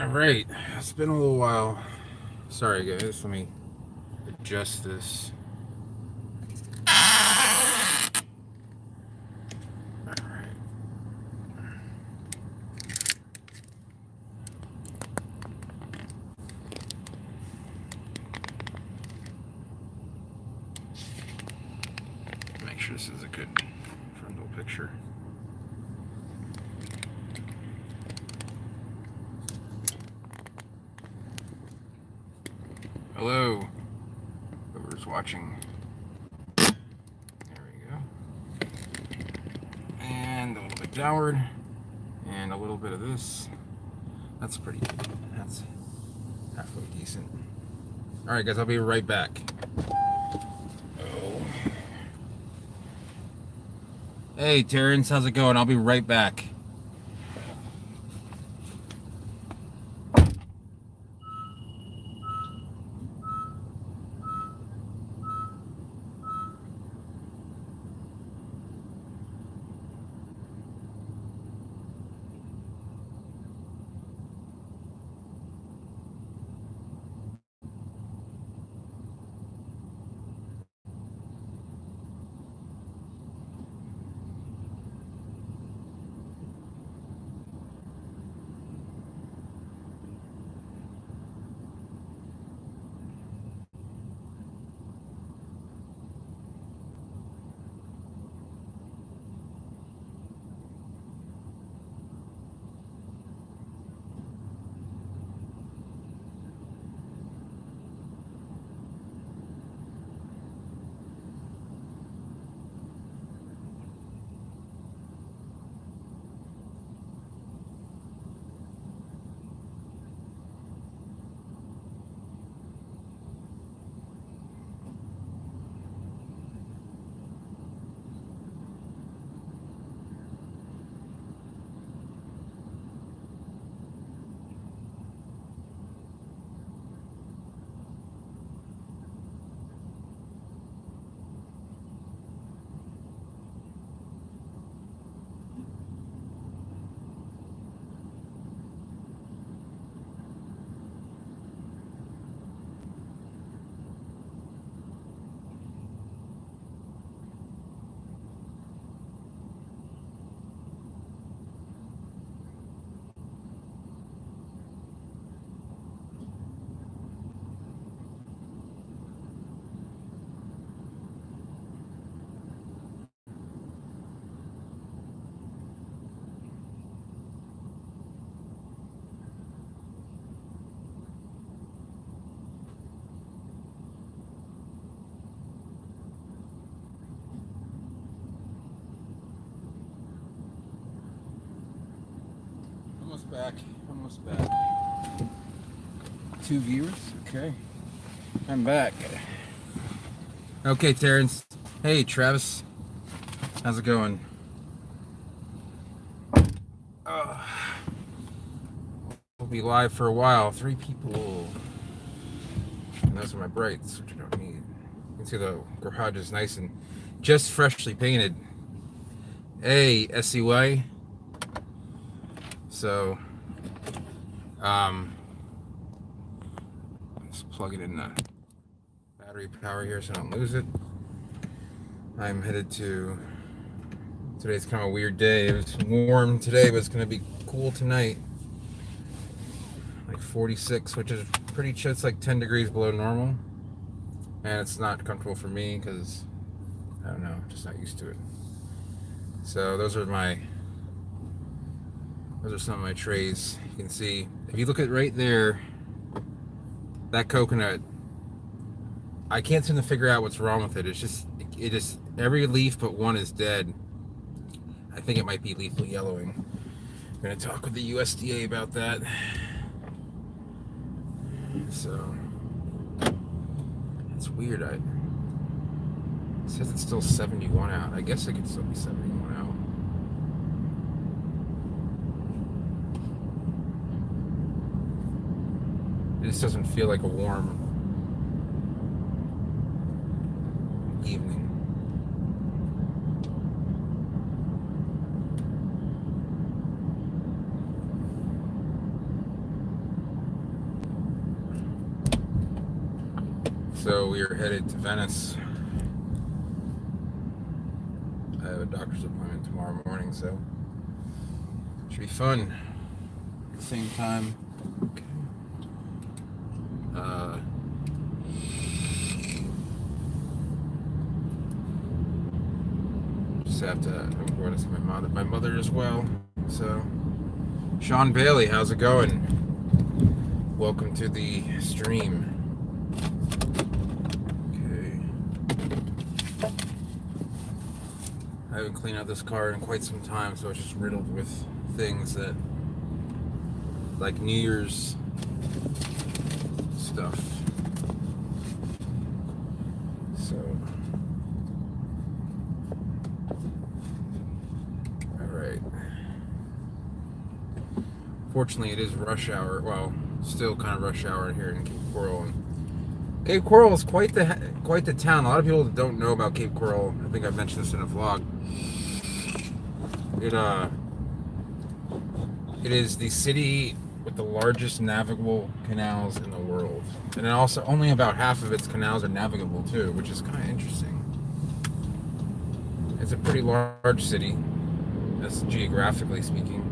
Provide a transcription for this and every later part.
Alright, it's been a little while. Sorry guys, let me adjust this. Alright. Make sure this is a good frontal picture. Hello, whoever's watching. There we go. And a little bit downward. And a little bit of this. That's pretty good. That's halfway decent. Alright guys, I'll be right back. Oh. Hey Terrence, how's it going? I'll be right back. Back, almost back. 2 viewers, okay. I'm back. Okay, Terrence. Hey, Travis. How's it going? We'll be live for a while. 3 people. And those are my brights, which I don't need. You can see the garage is nice and just freshly painted. Hey, SCY. So, let's plug it in the battery power here so I don't lose it. I'm headed to, today's kind of a weird day. It was warm today, but it's going to be cool tonight. Like 46, which is pretty chill. It's like 10 degrees below normal. And it's not comfortable for me because, I don't know, just not used to it. So those are some of my trays. You can see, if you look at right there, that coconut, I can't seem to figure out what's wrong with it. It just, every leaf but one is dead. I think it might be lethal yellowing. I'm gonna talk with the USDA about that. So, it's weird. It says it's still 71 out. I guess it could still be 71 out. It just doesn't feel like a warm evening. So we are headed to Venice. I have a doctor's appointment tomorrow morning, so it should be fun. At the same time, okay. Just have to. I'm going to see my mother as well. So, Sean Bailey, how's it going? Welcome to the stream. I haven't cleaned out this car in quite some time, so it's just riddled with things that, like New Year's stuff. So, alright. Fortunately, it is rush hour. Well, still kind of rush hour here in Cape Coral. And Cape Coral is quite the town. A lot of people don't know about Cape Coral. I think I've mentioned this in a vlog. It is the city with the largest navigable canals in the world, and then also only about half of its canals are navigable too, which is kind of interesting. It's a pretty large city, that's geographically speaking.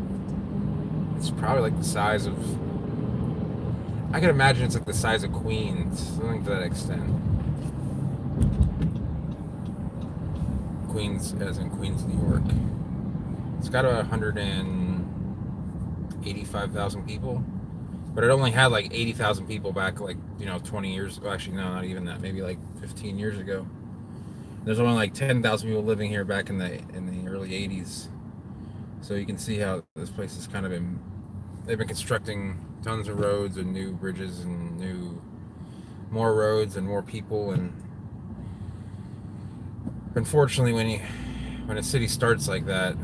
It's probably like the size of, I can imagine it's like the size of Queens, something to that extent. Queens, as in Queens, New York. It's got 185,000 people, but it only had like 80,000 people back, 20 years. Well, actually, no, not even that. Maybe like 15 years ago. There's only like 10,000 people living here back in the early 80s. So you can see how this place has kind of been. They've been constructing tons of roads and new bridges and more roads and more people. And unfortunately, when a city starts like that,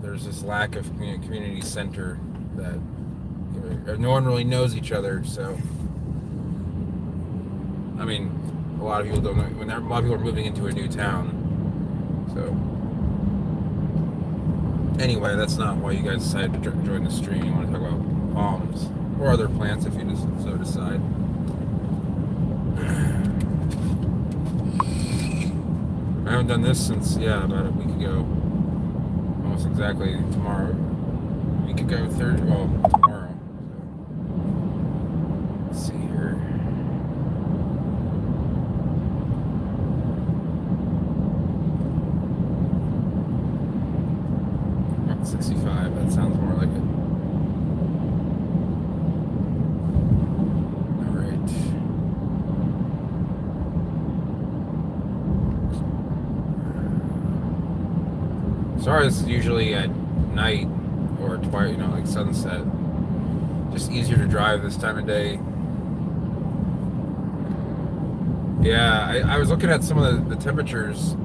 there's this lack of community center that no one really knows each other. So, I mean, a lot of people don't know. A lot of people are moving into a new town. So, anyway, that's not why you guys decided to join the stream. You want to talk about palms or other plants if you just so decide. I haven't done this since, about a week ago. Almost exactly tomorrow. A week ago, tomorrow. Let's see here. About 65, that sounds more like it. Sorry, this is usually at night or twilight, like sunset. Just easier to drive this time of day. Yeah, I was looking at some of the temperatures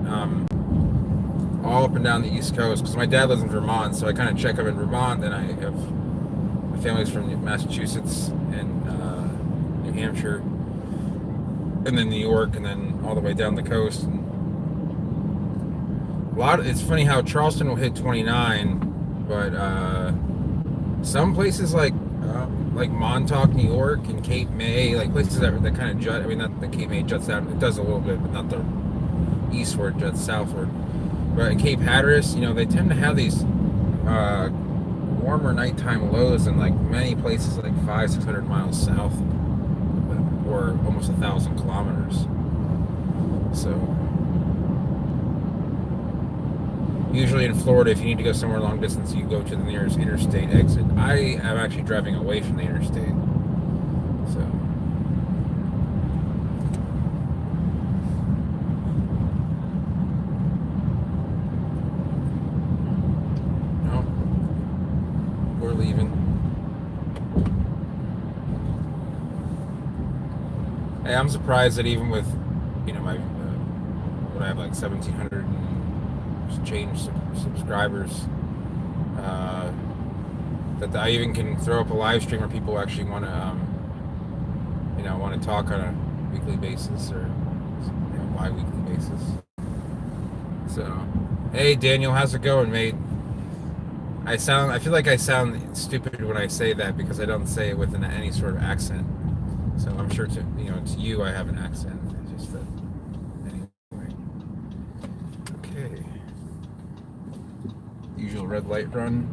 all up and down the East Coast, because my dad lives in Vermont, so I kind of check up in Vermont. Then I have my family's from Massachusetts and New Hampshire, and then New York, and then all the way down the coast. And it's funny how Charleston will hit 29, but some places like Montauk, New York, and Cape May, like places that kind of jut. I mean, not the Cape May juts out; it does a little bit, but not the eastward juts southward. But at Cape Hatteras, they tend to have these warmer nighttime lows in like many places, like 500-600 miles south, or almost 1,000 kilometers. So. Usually in Florida, if you need to go somewhere long distance, you go to the nearest interstate exit. I am actually driving away from the interstate. So. No. We're leaving. Hey, I'm surprised that even with, my, what I have like 1,700 change subscribers, that I even can throw up a live stream where people actually want to talk on a weekly basis or bi-weekly basis. So, hey Daniel, how's it going, mate? I feel like I sound stupid when I say that because I don't say it with any sort of accent. So I'm sure to you I have an accent. It's just that anyway. Okay. Usual red light run.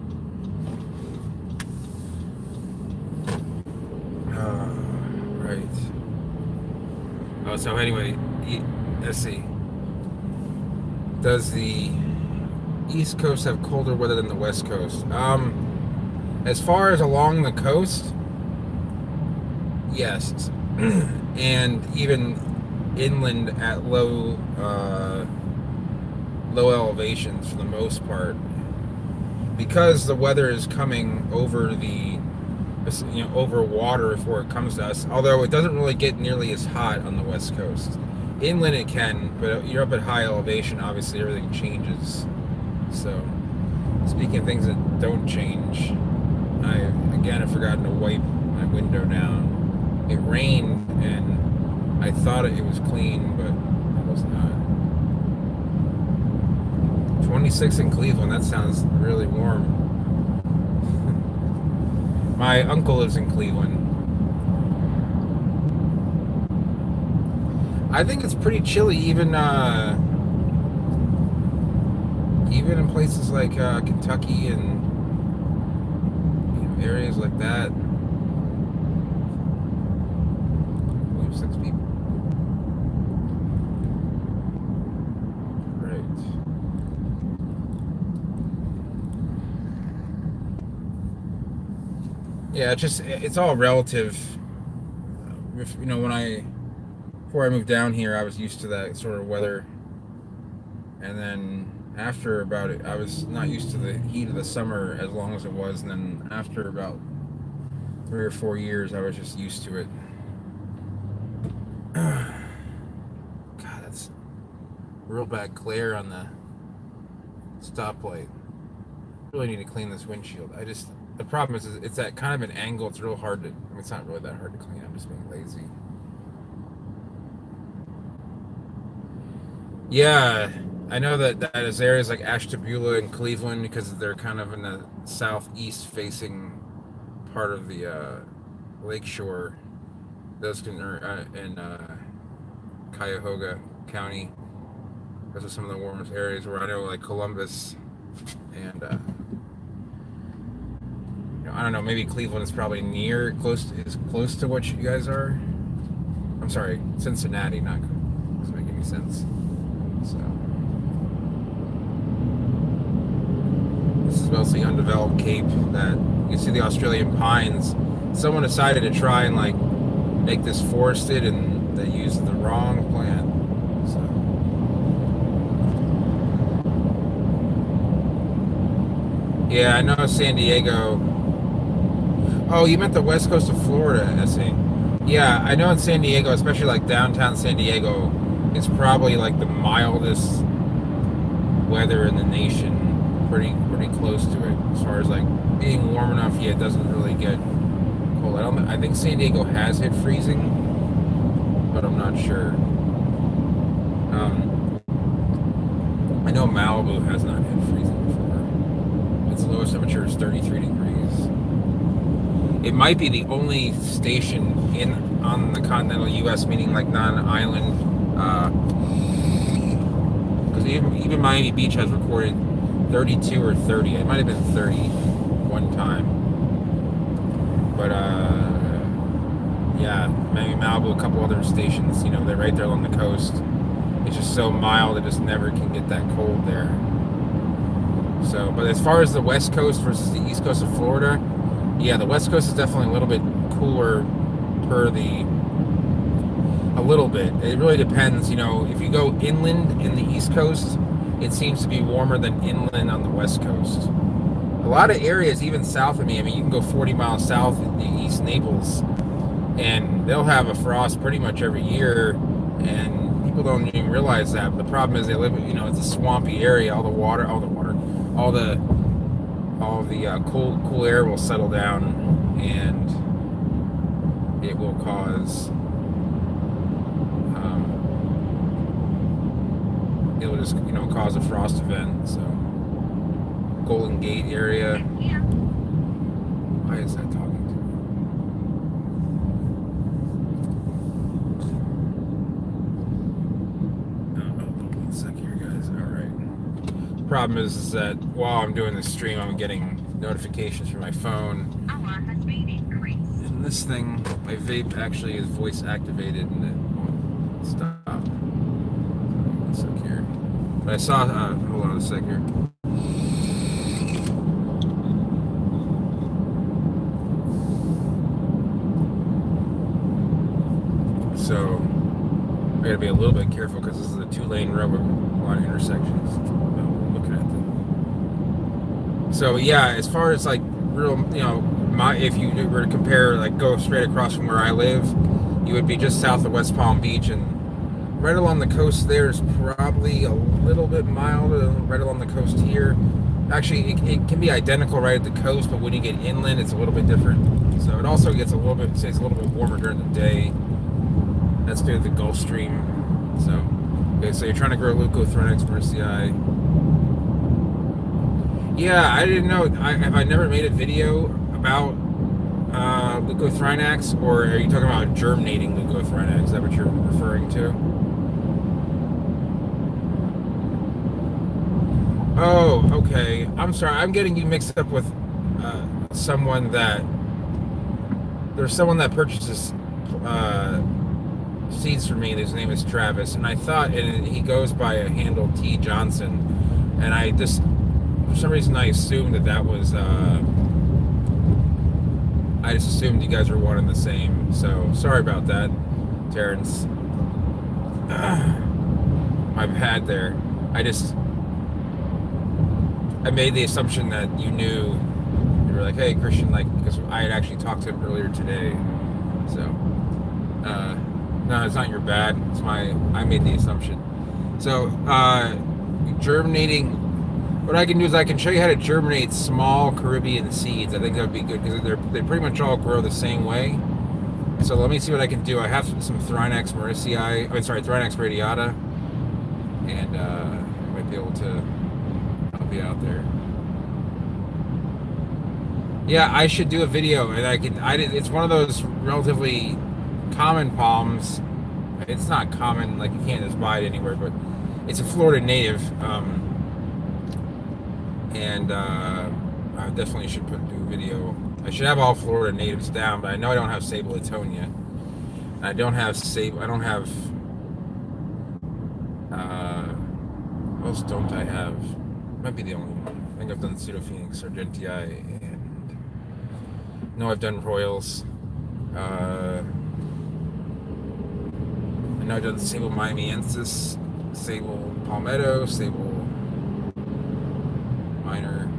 Right. Oh, so anyway, let's see. Does the East Coast have colder weather than the West Coast? As far as along the coast, yes, and even inland at low elevations for the most part, because the weather is coming over over water before it comes to us. Although it doesn't really get nearly as hot on the West Coast. Inland it can, but you're up at high elevation. Obviously, everything changes. So, speaking of things that don't change, I forgotten to wipe my window down. It rained and I thought it was clean, but it was not. 26 in Cleveland, that sounds really warm. My uncle lives in Cleveland. I think it's pretty chilly, even in places like Kentucky and areas like that. We have 6 people. Right. Yeah, it's all relative. Before I moved down here, I was used to that sort of weather, and then after about it, I was not used to the heat of the summer as long as it was, and then after about 3 or 4 years, I was just used to it. God, that's real bad glare on the stoplight. Really need to clean this windshield. The problem is it's at kind of an angle. It's real hard to. I mean, it's not really that hard to clean. I'm just being lazy. Yeah, I know that there's areas like Ashtabula and Cleveland because they're kind of in the southeast facing part of the lakeshore. Those can in Cuyahoga County. Those are some of the warmest areas. Where I know, like Columbus, and I don't know. Maybe Cleveland is probably close to what you guys are. I'm sorry, Cincinnati. Not doesn't make any sense. So this is mostly undeveloped Cape. That you see the Australian pines. Someone decided to try and like make this forested, and they used the wrong plant. So yeah, I know San Diego. Oh, you meant the west coast of Florida, S.A. Yeah, I know in San Diego, especially like downtown San Diego, it's probably like the mildest weather in the nation. Pretty close to it as far as like being warm enough. Yeah, it doesn't really get cold. I think San Diego has hit freezing, but I'm not sure. I know Malibu has not hit freezing before. Its lowest temperature is 33 degrees. It might be the only station on the continental U.S., meaning like non-island, because even Miami Beach has recorded 32 or 30. It might have been 30 one time, but yeah, maybe Malibu, a couple other stations. They're right there along the coast. It's just so mild, it just never can get that cold there. So, but as far as the West Coast versus the East Coast of Florida, yeah, the West Coast is definitely a little bit cooler a little bit. It really depends, if you go inland in the East Coast, it seems to be warmer than inland on the West Coast. A lot of areas, even south of me, I mean, you can go 40 miles south in the East Naples, and they'll have a frost pretty much every year, and people don't even realize that. But the problem is they live, it's a swampy area. All the cool air will settle down, and it will cause it'll just cause a frost event. So Golden Gate area. Why is that talking to me? Oh, 1 sec here, guys. All right. Problem is that while I'm doing the stream, I'm getting notifications from my phone. And this thing, my vape actually is voice activated and it won't stop. 1 sec here. But I saw, hold on a sec here. So I gotta be a little bit careful because this is a 2-lane road with a lot of intersections. Looking at them. So yeah, as far as like real, if you were to compare, like go straight across from where I live, you would be just south of West Palm Beach, and right along the coast there is probably a little bit milder. Right along the coast here, actually it can be identical right at the coast, but when you get inland, it's a little bit different. So it also gets a little bit warmer during the day. That's due to the Gulf Stream. So, okay, so you're trying to grow Leucothrinax marcii. Yeah, I didn't know. Have I never made a video about Leucothrinax, or are you talking about germinating Leucothrinax? Is that what you're referring to? Oh, okay. I'm sorry. I'm getting you mixed up with someone that purchases seeds for me. His name is Travis, and I thought, and he goes by a handle T Johnson, and I just, for some reason, I assumed that was I just assumed you guys were one and the same. So sorry about that, Terrence. My bad there. I made the assumption that you knew. You were like, hey, Christian, like, because I had actually talked to him earlier today. So no, it's not your bad. I made the assumption. So, germinating, what I can do is I can show you how to germinate small Caribbean seeds. I think that would be good because they pretty much all grow the same way. So let me see what I can do. I have some Thrinax Thrinax radiata, and I might be able to help you out there. Yeah, I should do a video, and it's one of those relatively common palms. It's not common, like you can't just buy it anywhere, but it's a Florida native, and I definitely should do a video. I should have all Florida natives down, but I know I don't have Sabletonia. I don't have what else don't I have? Might be the only one. I think I've done Pseudophoenix Sargentii, and no, I've done Royals. I know I've done Sable miamiensis, Sable palmetto, Sable minor.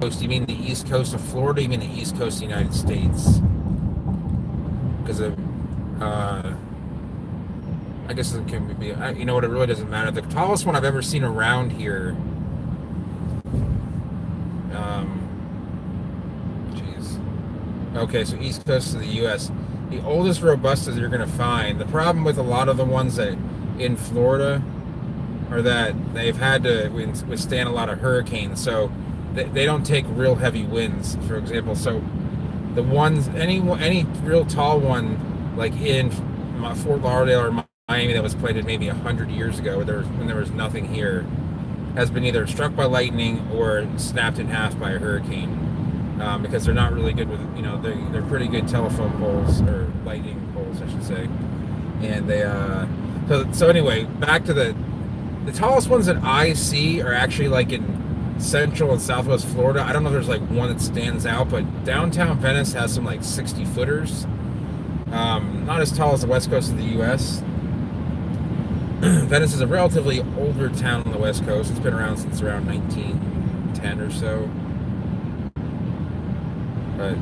Coast? You mean the east coast of Florida? You mean the east coast of the United States? Because of, I guess it can be. You know what? It really doesn't matter. The tallest one I've ever seen around here. Okay, so east coast of the U.S. The oldest robustas you're going to find. The problem with a lot of the ones that in Florida are that they've had to withstand a lot of hurricanes, so they don't take real heavy winds, for example. So the ones, any real tall one, like in Fort Lauderdale or Miami, that was planted maybe 100 years ago, when there was nothing here, has been either struck by lightning or snapped in half by a hurricane. Because they're not really good with, they're pretty good telephone poles, or lightning poles, I should say. And they, so anyway, back to the tallest ones that I see are actually like in central and southwest Florida. I don't know if there's like one that stands out, but downtown Venice has some like 60 footers. Not as tall as the west coast of the U.S. Venice is a relatively older town on the west coast. It's been around since around 1910 or so. But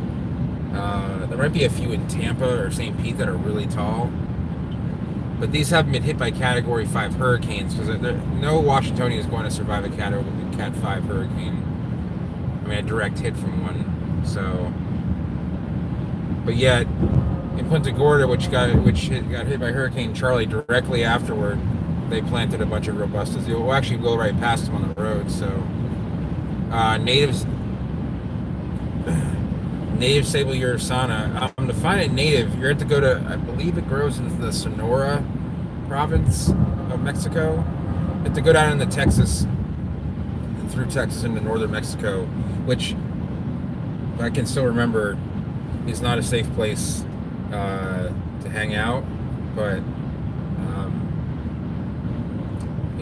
there might be a few in Tampa or St. Pete that are really tall. But these haven't been hit by Category 5 hurricanes, because no Washingtonian is going to survive a Cat 5 hurricane. I mean, a direct hit from one. So, but yet in Punta Gorda, which got hit by Hurricane Charlie directly afterward, they planted a bunch of robustas. You'll actually go right past them on the road. So, Natives, native sable urusana. To find a native, you're going to go to, I believe it grows in the Sonora province of Mexico. You have to go down into Texas, through Texas into northern Mexico, which I can still remember is not a safe place to hang out. But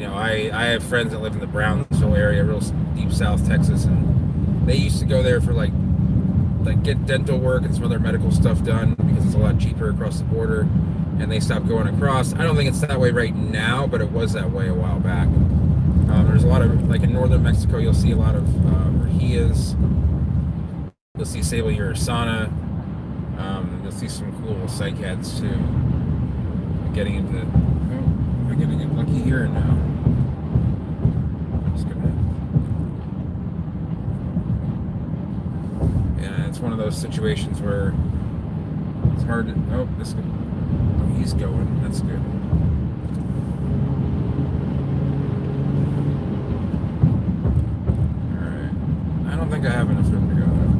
I have friends that live in the Brownsville area, real deep South Texas, and they used to go there for like get dental work and some other medical stuff done because it's a lot cheaper across the border, and they stopped going across. I don't think it's that way right now, but it was that way a while back. There's a lot of, like in northern Mexico, you'll see a lot of rejillas. You'll see sable urusana. You'll see some cool cycads too. Getting into, oh, I'm gonna get lucky here now. I'm just gonna, yeah, it's one of those situations where it's hard to, oh, he's going, that's good. Alright, I don't think I have enough room to go though.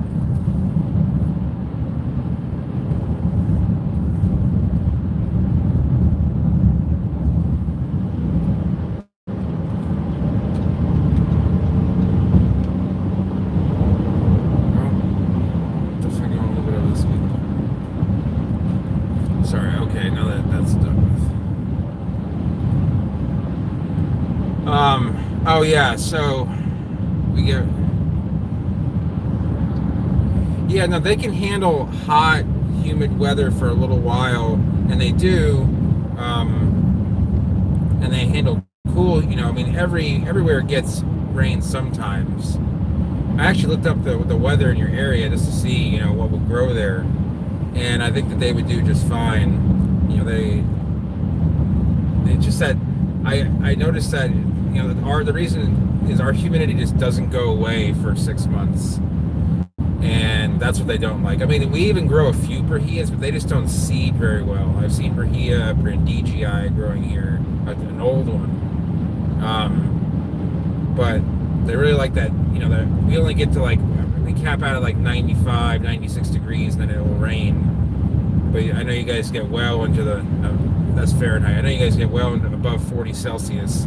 Oh yeah, so we get, yeah, no, they can handle hot, humid weather for a little while, and they do, and they handle cool, I mean, everywhere gets rain sometimes. I actually looked up the weather in your area just to see, what would grow there, and I think that they would do just fine. They just said, I noticed that, the reason is our humidity just doesn't go away for 6 months, and that's what they don't like. I mean, we even grow a few brahillas, but they just don't seed very well. I've seen brahilla brandegii growing here, an old one, but they really like that. That we only get to we cap out at 95, 96 degrees, and then it will rain. But I know you guys get well into that's Fahrenheit. I know you guys get well into above 40 Celsius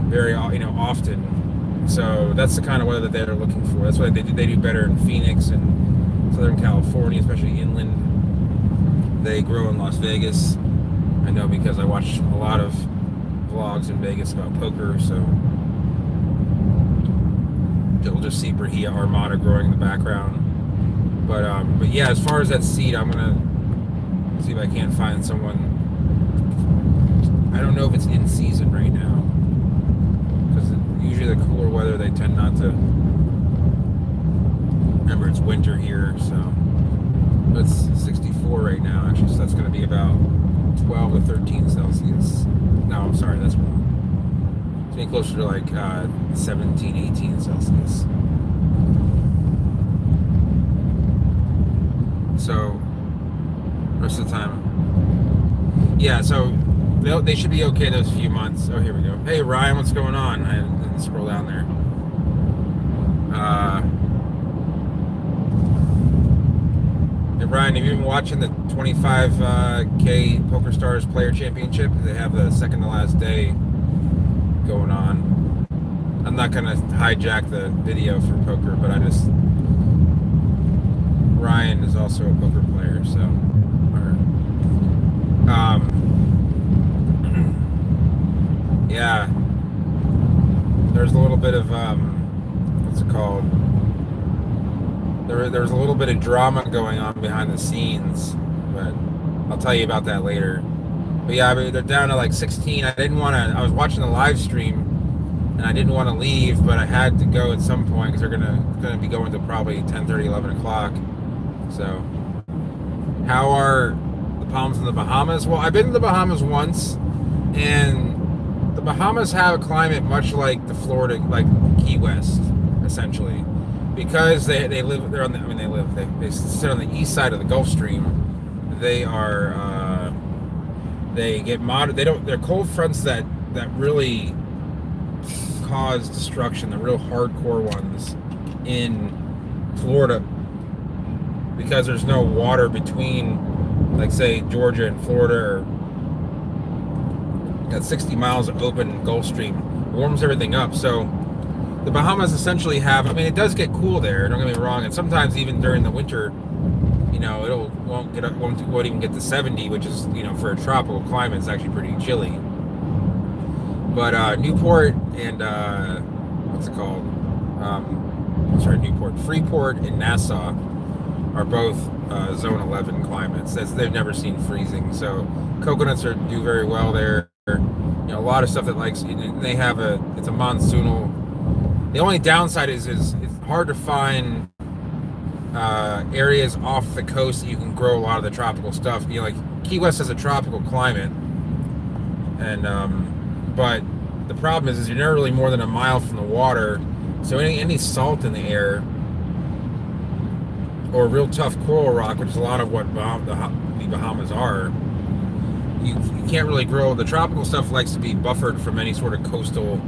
very often, so that's the kind of weather that they're looking for. That's why they do better in Phoenix and Southern California, especially inland. They grow in Las Vegas, I know, because I watch a lot of vlogs in Vegas about poker, so you'll just see Brahilla armata growing in the background. But yeah, as far as that seed, I'm gonna see if I can't find someone. I don't know if it's in season right now, because usually the cooler weather, they tend not to. Remember, it's winter here, so it's 64 right now, actually, so that's going to be about 12 to 13 Celsius. No, I'm sorry, that's wrong. It's getting closer to 17, 18 Celsius. So, rest of the time, yeah, so they should be okay those few months. Oh, here we go. Hey, Ryan, what's going on? I didn't scroll down there. Hey, Ryan, have you been watching the 25K Poker Stars Player Championship? They have the second to last day going on. I'm not going to hijack the video for poker, but Ryan is also a poker player, so. Yeah, there's a little bit of what's it called? There's a little bit of drama going on behind the scenes, but I'll tell you about that later. But yeah, I mean, they're down to 16. I was watching the live stream, and I didn't want to leave, but I had to go at some point because they're gonna be going to probably 10:30, 11 o'clock. So, how are the Palms in the Bahamas? Well, I've been to the Bahamas once, and the Bahamas have a climate much like the Florida, like Key West, essentially, because they live there they sit on the east side of the Gulf Stream. They are they get they're cold fronts that really cause destruction, the real hardcore ones, in Florida, because there's no water between, like, say, Georgia and Florida, or got 60 miles of open Gulf Stream. It warms everything up. So the Bahamas essentially have, I mean, it does get cool there, don't get me wrong, and sometimes even during the winter, you know, won't even get to 70, which is, you know, for a tropical climate, it's actually pretty chilly. But Newport and what's it called? Newport, Freeport, and Nassau are both zone 11 climates. They've never seen freezing, so coconuts do very well there. You know, a lot of stuff that likes. They have it's a monsoonal. The only downside is it's hard to find areas off the coast that you can grow a lot of the tropical stuff. You know, like Key West has a tropical climate, and but the problem is you're never really more than a mile from the water, so any salt in the air or real tough coral rock, which is a lot of what the Bahamas are, you can't really grow. The tropical stuff likes to be buffered from any sort of coastal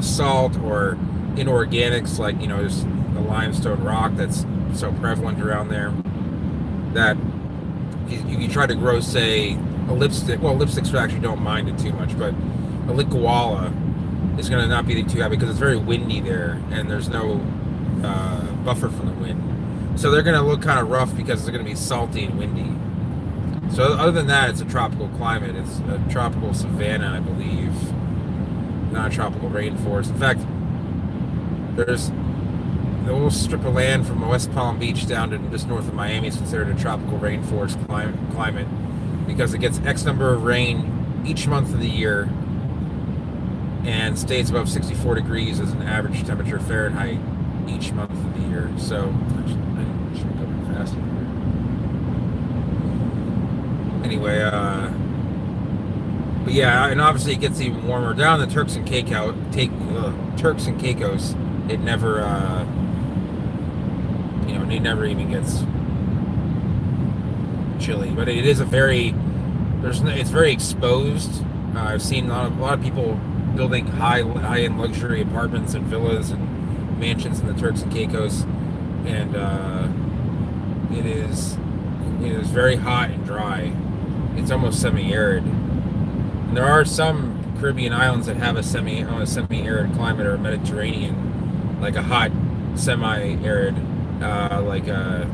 salt or inorganics, like, you know, just the limestone rock that's so prevalent around there, that you try to grow, say, a lipstick. Well, lipsticks actually don't mind it too much, but a licuala is going to not be too happy because it's very windy there and there's no buffer from the wind. So they're going to look kind of rough because they're going to be salty and windy. So other than that, it's a tropical climate. It's a tropical savanna, I believe, not a tropical rainforest. In fact, there's the little strip of land from West Palm Beach down to just north of Miami is considered a tropical rainforest climate because it gets X number of rain each month of the year and stays above 64 degrees as an average temperature Fahrenheit each month of the year. So, I should go a bit faster. Anyway, but yeah, and obviously it gets even warmer down in the Turks and Caicos. It never, you know, it never even gets chilly. But it is it's very exposed. I've seen a lot of people building high-end luxury apartments and villas and mansions in the Turks and Caicos, and it is very hot and dry. It's almost semi-arid. And there are some Caribbean islands that have a semi-arid climate, or Mediterranean, like a hot semi-arid, like I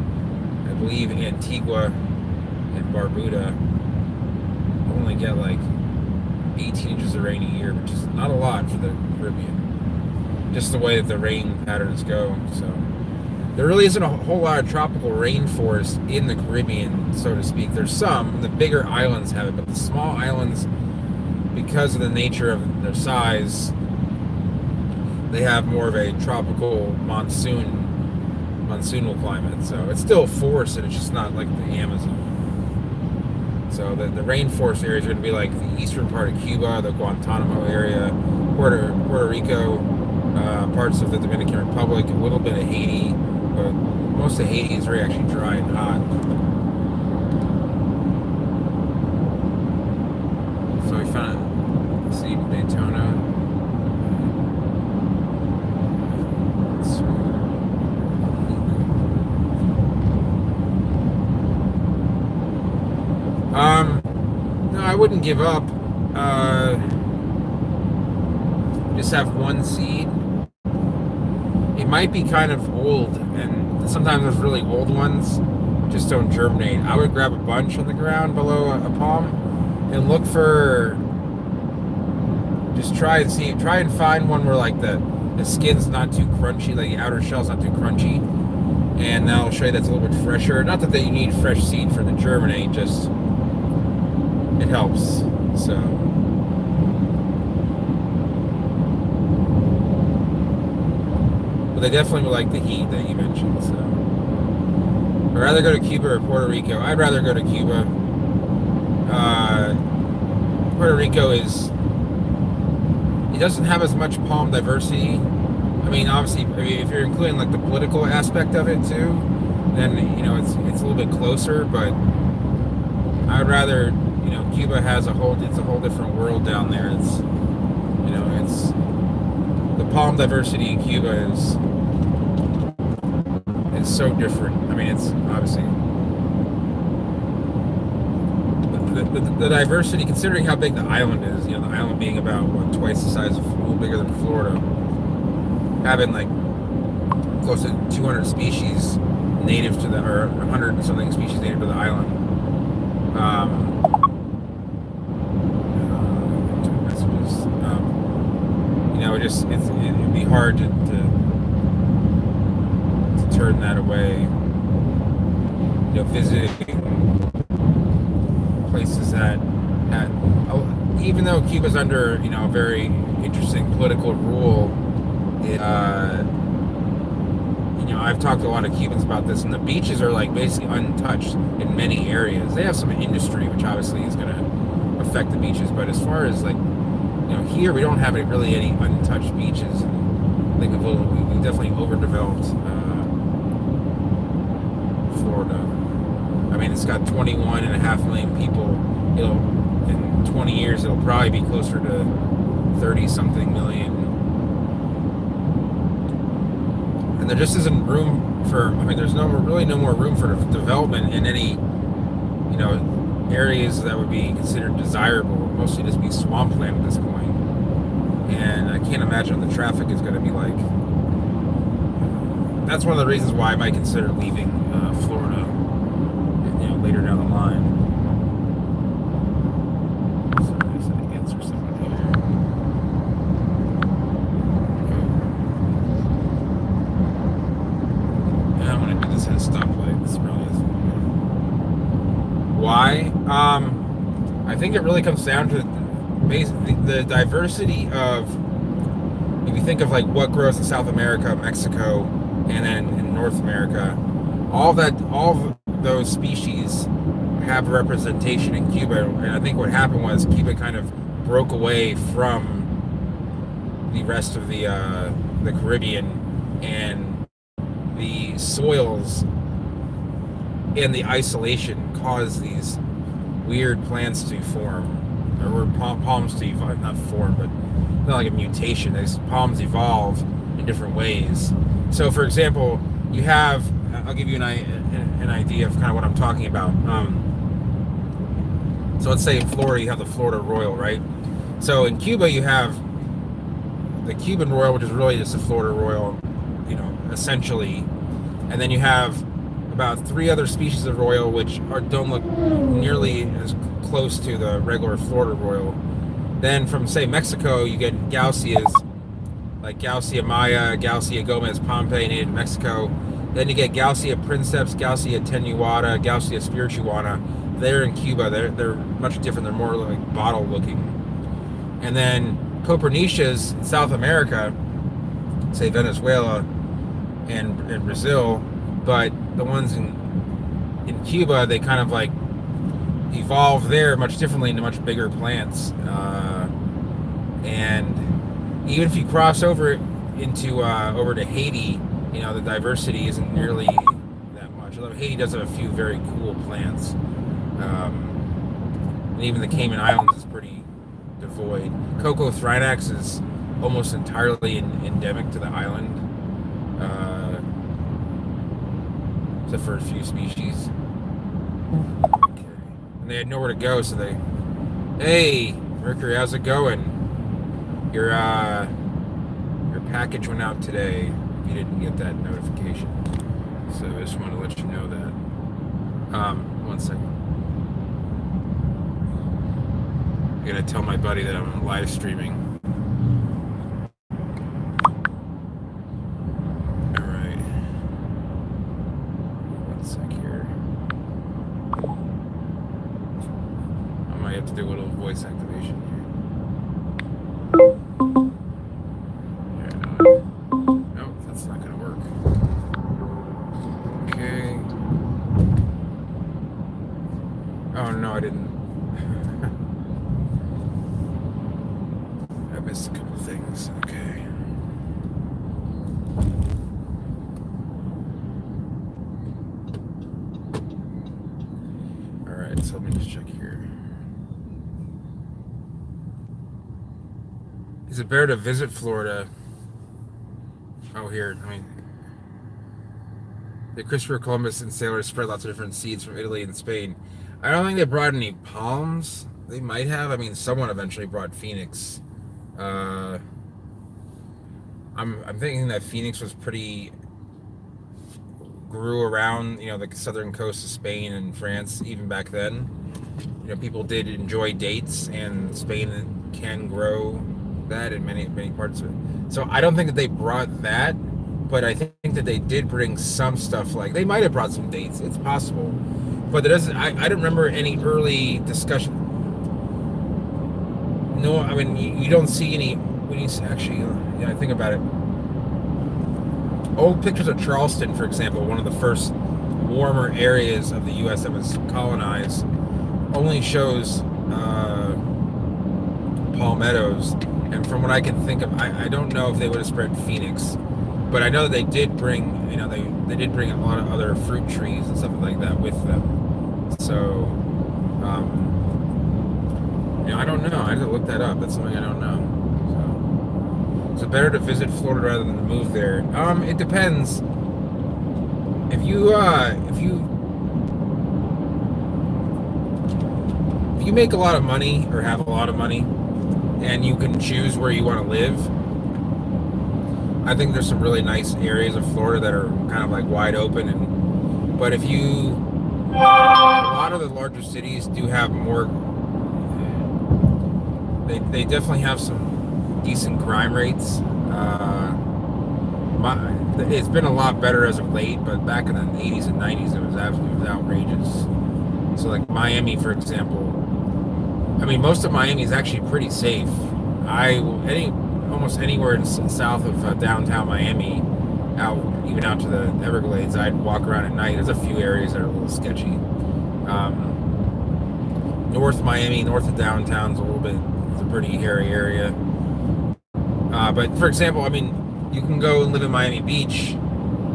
believe Antigua and Barbuda only get like 18 inches of rain a year, which is not a lot for the Caribbean, just the way that the rain patterns go. So there really isn't a whole lot of tropical rainforest in the Caribbean, so to speak. There's some. The bigger islands have it, but the small islands, because of the nature of their size, they have more of a tropical monsoonal climate. So it's still forested, it's just not like the Amazon. So the rainforest areas are going to be like the eastern part of Cuba, the Guantanamo area, Puerto Rico, parts of the Dominican Republic, a little bit of Haiti, but most of Haiti is very actually dry and hot. So we found, let's see, Daytona. No, I wouldn't give up. Just have one seed. It might be kind of old, and sometimes those really old ones just don't germinate. I would grab a bunch on the ground below a palm and look for, just try and find one where like the skin's not too crunchy, like the outer shell's not too crunchy, and that'll show you that's a little bit fresher. Not that you need fresh seed for it to germinate, just it helps. So but they definitely would like the heat that you mentioned. So I'd rather go to Cuba or Puerto Rico. I'd rather go to Cuba. Puerto Rico it doesn't have as much palm diversity. I mean, obviously, if you're including like the political aspect of it too, then it's a little bit closer. But I would rather, Cuba has it's a whole different world down there. It's the palm diversity in Cuba is so different. I mean, it's obviously the diversity, considering how big the island is. You know, the island being about what, twice the size of, a little bigger than Florida, having like close to 200 species native to the, or 100 and something species native to the island. Messages. You know, it'd be hard to turn that away. You know, visiting places that even though Cuba's under, you know, a very interesting political rule, you know, I've talked to a lot of Cubans about this, and the beaches are like basically untouched in many areas. They have some industry, which obviously is going to affect the beaches, but as far as like, you know, here we don't have really any untouched beaches. I think we definitely overdeveloped Florida. I mean, it's got 21.5 million people. In 20 years, it'll probably be closer to 30-something million. And there just isn't room for, I mean, there's really no more room for development in any, you know, areas that would be considered desirable. Mostly just be swampland at this point. And I can't imagine what the traffic is going to be like. That's one of the reasons why I might consider leaving Florida, you know, later down the line. Why? I think it really comes down to basically the diversity of, if you think of like what grows in South America, Mexico, and then in North America, all of those species have representation in Cuba. And I think what happened was Cuba kind of broke away from the rest of the Caribbean, and the soils and the isolation caused these weird plants to form, or palms to evolve, not form, but not like a mutation. These palms evolve in different ways. So, for example, you have, I'll give you an idea of kind of what I'm talking about. So let's say in Florida, you have the Florida Royal, right? So in Cuba, you have the Cuban Royal, which is really just the Florida Royal, you know, essentially. And then you have about 3 other species of Royal, which don't look nearly as close to the regular Florida Royal. Then from, say, Mexico, you get Gaussias, like Gaussia Maya, Gaussia Gomez Pompey, native to Mexico. Then you get Gaussia Princeps, Gaussia Tenuata, Gaussia Spirituana. They're in Cuba. They're much different. They're more like bottle-looking. And then Copernicias in South America, say Venezuela and Brazil, but the ones in Cuba, they kind of like evolve there much differently into much bigger plants. And even if you cross over into over to Haiti, you know, the diversity isn't nearly that much. Although Haiti does have a few very cool plants. And even the Cayman Islands is pretty devoid. Coco Thrinax is almost entirely endemic to the island. Except for a few species. Okay. And they had nowhere to go, so hey, Mercury, how's it going? Your package went out today. If you didn't get that notification, so I just want to let you know that. 1 second. I gotta tell my buddy that I'm live streaming. To do a little voice activation here. No, that's not going to work. Okay. Oh no, I didn't. I missed a couple things. Okay. All right, so let me just check here. Is it better to visit Florida Oh, here, I mean, the Christopher Columbus and sailors spread lots of different seeds from Italy and Spain. I don't think they brought any palms. They might have. I mean, someone eventually brought Phoenix. Uh, I'm thinking that Phoenix was pretty grew around, the southern coast of Spain and France even back then. People did enjoy dates, and Spain can grow that in many parts of it. So I don't think that they brought that, but I think that they did bring some stuff. Like they might have brought some dates. It's possible, but there doesn't. I don't remember any early discussion. No, I mean you don't see any when you actually. Yeah, I think about it. Old pictures of Charleston, for example, one of the first warmer areas of the U.S. that was colonized, only shows palmettos. And from what I can think of, I don't know if they would have spread Phoenix, but I know that they did bring, they did bring a lot of other fruit trees and stuff like that with them. So, I don't know. I had to look that up. That's something I don't know. So better to visit Florida rather than move there. It depends. If you make a lot of money or have a lot of money, and you can choose where you want to live, I think there's some really nice areas of Florida that are kind of like wide open. But a lot of the larger cities do have more. They definitely have some decent crime rates. It's been a lot better as of late, but back in the 80s and 90s, it was absolutely outrageous. So, like Miami, for example. I mean, most of Miami is actually pretty safe. Almost anywhere south of downtown Miami, even out to the Everglades, I'd walk around at night. There's a few areas that are a little sketchy. North Miami, north of downtown's it's a pretty hairy area. But for example, I mean, you can go and live in Miami Beach,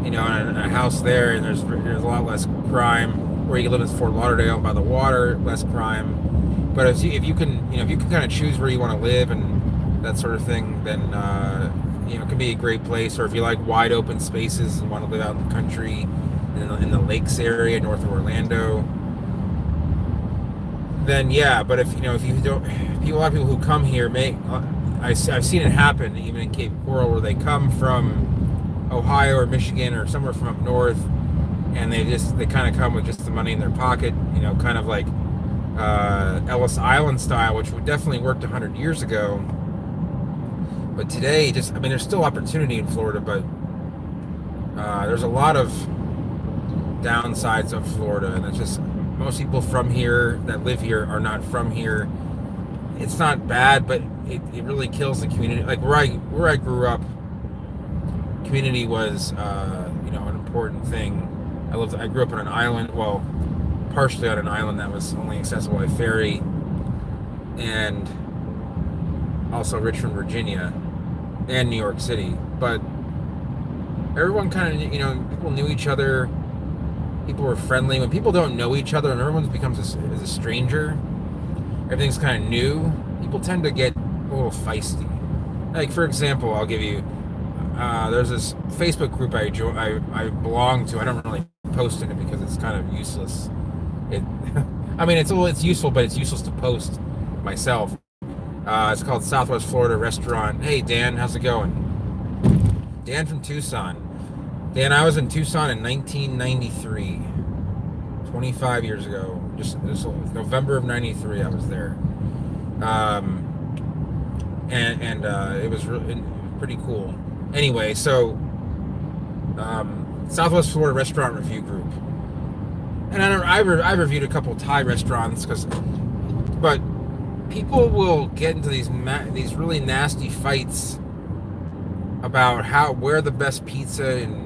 in a house there, and there's a lot less crime. Or you can live in Fort Lauderdale by the water, less crime. But if you can kind of choose where you want to live and that sort of thing, then it can be a great place. Or if you like wide open spaces and want to live out in the country, in the lakes area north of Orlando, then yeah. But if you don't, a lot of people who come here I've seen it happen even in Cape Coral, where they come from Ohio or Michigan or somewhere from up north, and they kind of come with just the money in their pocket, kind of like Ellis Island style, which would definitely worked 100 years ago. But today, there's still opportunity in Florida, but there's a lot of downsides of Florida, and it's just most people from here that live here are not from here. It's not bad, but it really kills the community. Like where I grew up, community was an important thing. I grew up on an island, well, partially on an island that was only accessible by ferry, and also Richmond, Virginia, and New York City. But everyone kind of, people knew each other. People were friendly. When people don't know each other and everyone becomes a stranger, everything's kind of new, people tend to get a little feisty. Like, for example, I'll give you, there's this Facebook group I belong to. I don't really post in it because it's kind of useless. It's useful, but it's useless to post myself. It's called Southwest Florida Restaurant. Hey, Dan, how's it going? Dan from Tucson. Dan, I was in Tucson in 1993, 25 years ago. Just November of 93, I was there. It was really pretty cool. Anyway, so Southwest Florida Restaurant Review Group, and I reviewed a couple Thai restaurants but people will get into these really nasty fights about where the best pizza in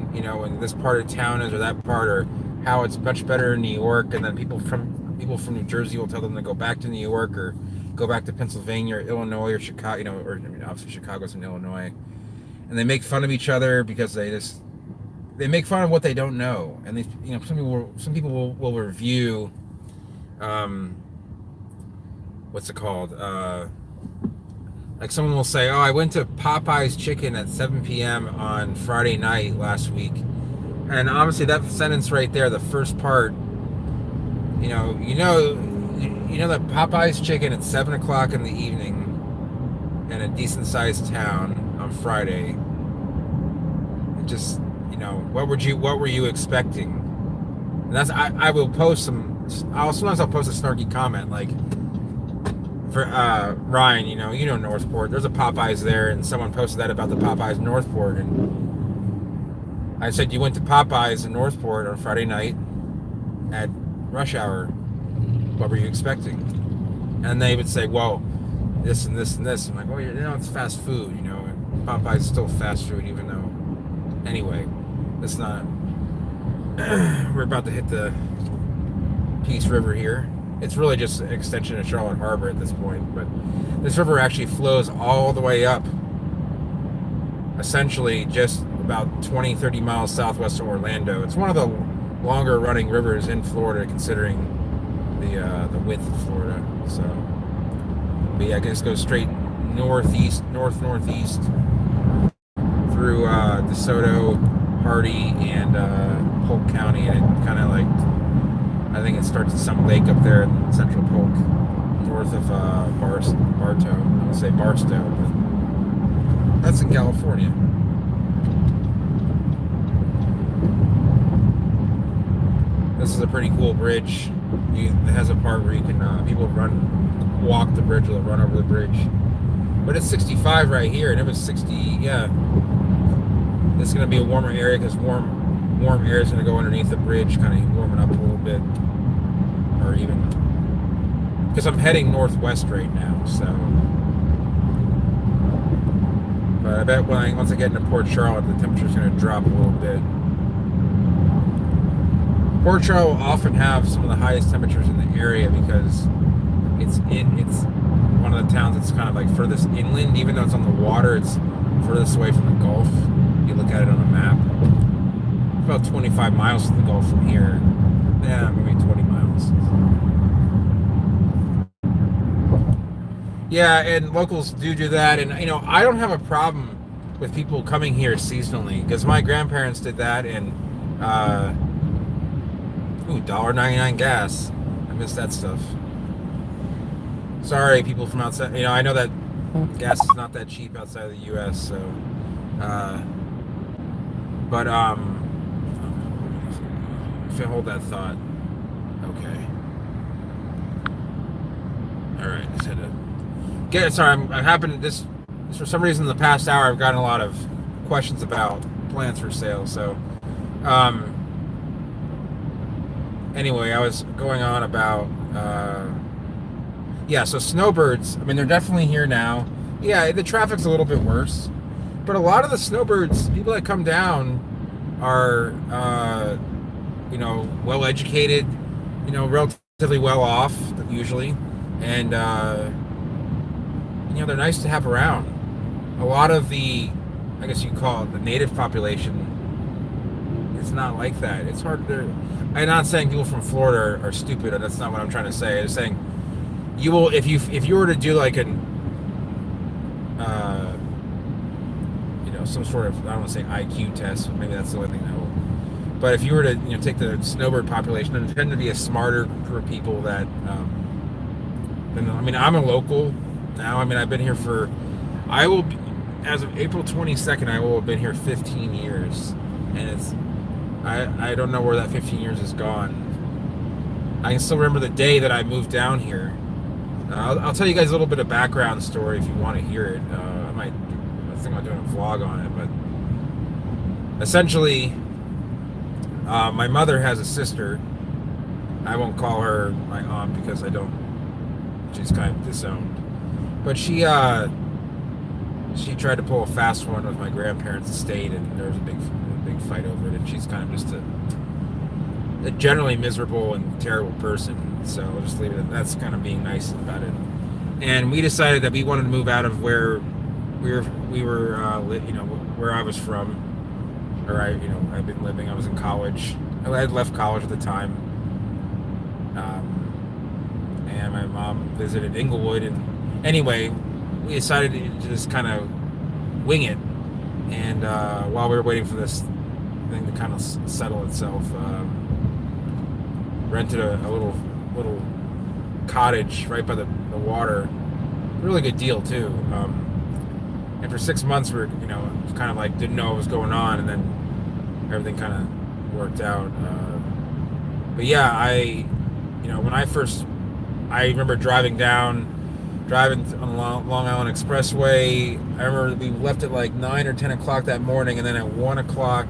this part of town is, or that part, or how it's much better in New York, and then people from New Jersey will tell them to go back to New York or go back to Pennsylvania or Illinois or Chicago, obviously Chicago's in Illinois, and they make fun of each other because they make fun of what they don't know, and some people will review, what's it called? Like someone will say, "Oh, I went to Popeye's Chicken at 7 p.m. on Friday night last week," and obviously that sentence right there, the first part, you know that Popeye's Chicken at 7 o'clock in the evening in a decent sized town on Friday. It just, what were you expecting? And that's I will post some. Sometimes I'll post a snarky comment like, for Ryan, you know Northport. There's a Popeyes there, and someone posted that about the Popeyes in Northport, and I said, you went to Popeyes in Northport on Friday night at rush hour. What were you expecting? And they would say, well, this and this and this. I'm like, well, it's fast food, and Popeyes is still fast food, even though. Anyway, it's not. We're about to hit the Peace River here. It's really just an extension of Charlotte Harbor at this point, but this river actually flows all the way up, essentially just about 20-30 miles southwest of Orlando. It's one of the longer running rivers in Florida, considering the width of Florida. So, but yeah, I guess goes straight northeast through DeSoto, Hardy, and Polk County, and it kind of like, I think it starts at some lake up there in central Polk, north of Barstow. I'm gonna say Barstow, but that's in California. This is a pretty cool bridge. It has a part where you can people walk the bridge, or run over the bridge. But it's 65 right here, and it was 60. Yeah, it's gonna be a warmer area because warm air is gonna go underneath the bridge, kind of warming up a little bit, or even because I'm heading northwest right now. So, but I bet once I get into Port Charlotte, the temperature's gonna drop a little bit. Port Charlotte will often have some of the highest temperatures in the area because it's one of the towns that's kind of like furthest inland. Even though it's on the water, it's furthest away from the Gulf. You look at it on a map. It's about 25 miles to the Gulf from here. Yeah, maybe 20 miles. Yeah, and locals do that, and I don't have a problem with people coming here seasonally because my grandparents did that, and $1.99 gas. I miss that stuff. Sorry, people from outside. I know that gas is not that cheap outside of the U.S. So, but if I hold that thought, okay. All right, I said it. Sorry, I happened this for some reason in the past hour I've gotten a lot of questions about plants for sale. So, anyway, I was going on about, so snowbirds, I mean, they're definitely here now. Yeah, the traffic's a little bit worse, but a lot of the snowbirds, people that come down are, well educated, relatively well off, usually, and, they're nice to have around. A lot of the, I guess you call it the native population, it's not like that. It's hard to. I'm not saying people from Florida are stupid. That's not what I'm trying to say. I'm saying you will if you were to do like an some sort of, I don't want to say IQ test. Maybe that's the only thing that will. But if you were to take the snowbird population, there tend to be a smarter group of people that. I'm a local now. I've been here for. I will, as of April 22nd, I will have been here 15 years, and it's. I don't know where that 15 years is gone. I can still remember the day that I moved down here. I'll tell you guys a little bit of background story if you want to hear it. I think I'm doing a vlog on it, but essentially, my mother has a sister. I won't call her my aunt because I don't. She's kind of disowned, but she tried to pull a fast one with my grandparents' estate, and there was a big fight over it, and she's kind of just a generally miserable and terrible person, so I'll just leave it at that's kind of being nice about it. And we decided that we wanted to move out of where we were where I was from, or I've been living. I was in college. I had left college at the time, and my mom visited Inglewood, and anyway, we decided to just kind of wing it. And while we were waiting for this thing to kind of settle itself, rented a little cottage right by the water. Really good deal too. And for 6 months, we were kind of like didn't know what was going on, and then everything kind of worked out. But yeah, when I remember driving on the Long Island Expressway. I remember we left at like 9 or 10 o'clock that morning, and then at 1 o'clock,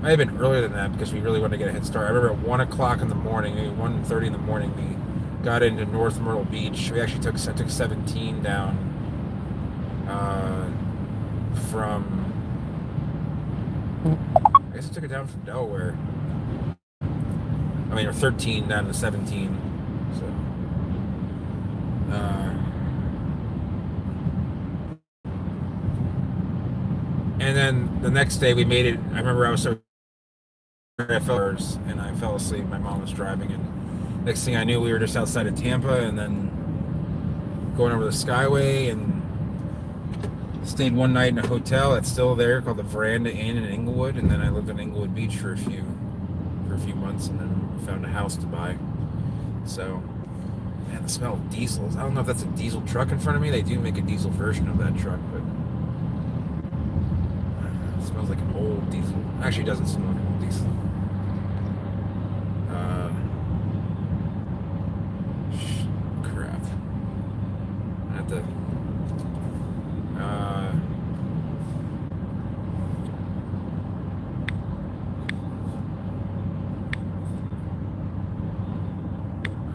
might have been earlier than that because we really wanted to get a head start. I remember at 1 o'clock in the morning, maybe 1:30 in the morning, we got into North Myrtle Beach. We actually took 17 down from, I guess I took it down from Delaware. Or 13 down to 17. So, and then the next day we made it. I remember I was so and I fell asleep. My mom was driving, and next thing I knew, we were just outside of Tampa, and then going over the Skyway, and stayed one night in a hotel that's still there called the Veranda Inn in Inglewood, and then I lived in Inglewood Beach for a few months, and then found a house to buy. So, man, the smell of diesels. I don't know if that's a diesel truck in front of me. They do make a diesel version of that truck, but it smells like an old diesel. Actually, it doesn't smell like an old diesel. Crap. I have to.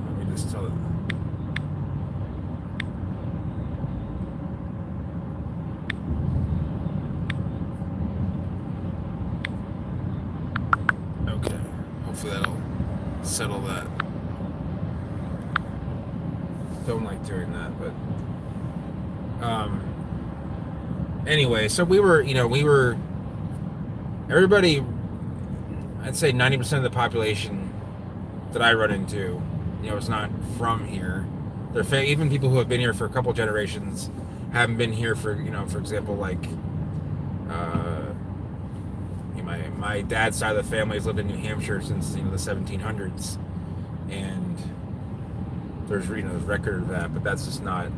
Let me just tell it. Okay. Hopefully that'll settle that. Don't like doing that, but anyway, so we were everybody, I'd say 90% of the population that I run into, is not from here. They're even people who have been here for a couple generations haven't been here for, for example, like my dad's side of the family has lived in New Hampshire since the 1700s, and there's record of that, but that's just not.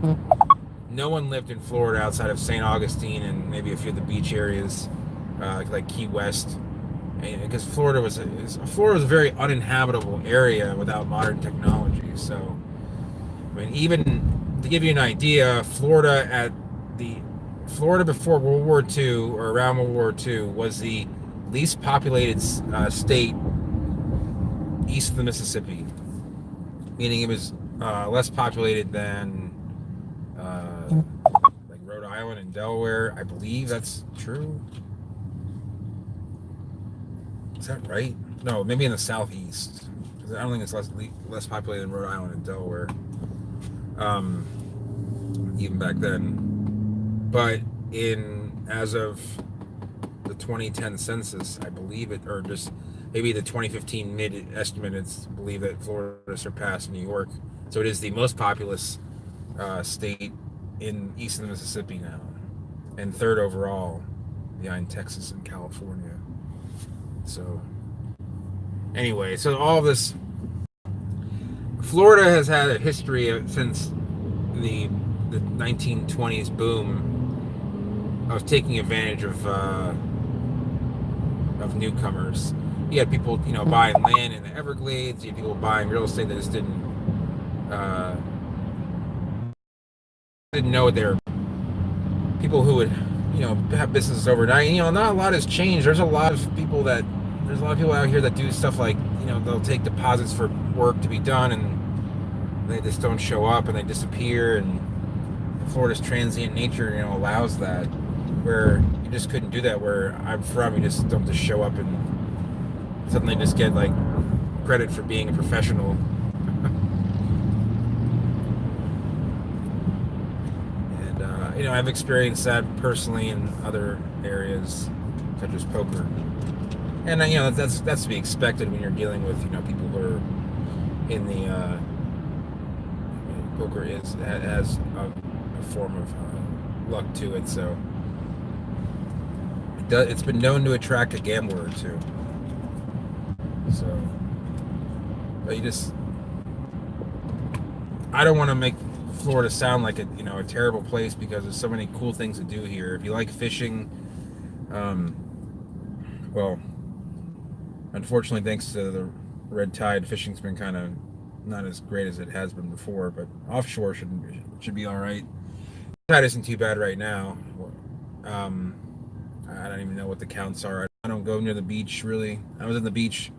No one lived in Florida outside of St. Augustine and maybe a few of the beach areas, like Key West, because Florida was a very uninhabitable area without modern technology. So, even to give you an idea, Florida before World War II or around World War II was the least populated state east of the Mississippi, meaning it was less populated than like Rhode Island and Delaware. I believe that's true. Is that right? No, maybe in the southeast. I don't think it's less populated than Rhode Island and Delaware. Even back then, but as of the 2010 census, I believe it, or just maybe the 2015 mid estimate, it's believed that Florida surpassed New York. So it is the most populous state in east of the Mississippi now, and third overall behind Texas and California. So anyway, so all of this, Florida has had a history since the 1920s boom of taking advantage of newcomers. You had people, buying land in the Everglades. You had people buying real estate that just didn't know they were people who would, have businesses overnight. Not a lot has changed. There's a lot of people out here that do stuff like, they'll take deposits for work to be done, and they just don't show up and they disappear. And Florida's transient nature, allows that, where you just couldn't do that where I'm from. You just don't just show up and suddenly just get like credit for being a professional. And I've experienced that personally in other areas such as poker, and that's to be expected when you're dealing with people who are in the poker has a form of luck to it. So it's been known to attract a gambler or two. So, but I don't want to make Florida sound like a terrible place, because there's so many cool things to do here. If you like fishing, well, unfortunately, thanks to the red tide, fishing's been kind of not as great as it has been before. But offshore should be all right. Tide isn't too bad right now. I don't even know what the counts are. I don't go near the beach really. I was in the beach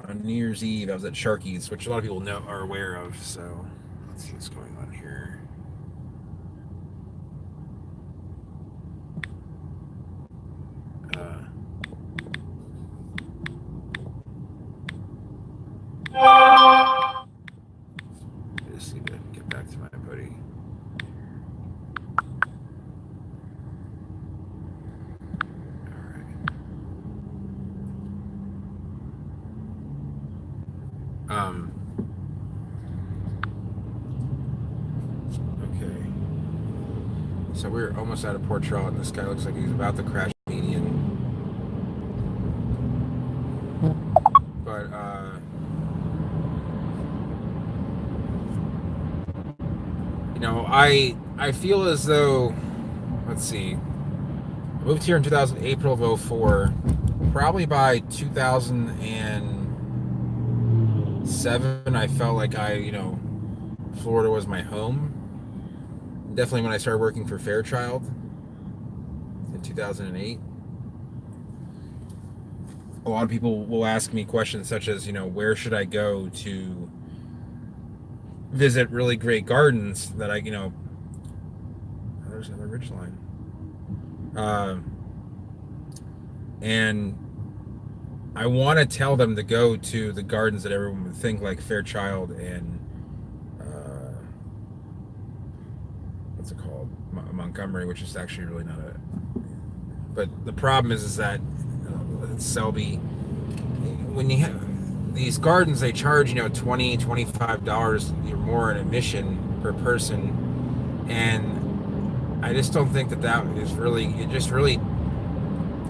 on New Year's Eve. I was at Sharky's, which a lot of people are aware of. So let's see what's going on here. Let's see if I can get back to my buddy. Okay. So we're almost out of Port Charlotte, and this guy looks like he's about to crash the median. But, I feel as though, let's see, I moved here in April of 2004. Probably by 2007, I felt like Florida was my home. Definitely when I started working for Fairchild in 2008. A lot of people will ask me questions such as, where should I go to visit really great gardens that there's another ridgeline. And I want to tell them to go to the gardens that everyone would think, like Fairchild and what's it called, Montgomery, which is actually really not it. But the problem is that Selby, when you have these gardens, they charge $20, $25 or more in admission per person, and I just don't think that is really. It just really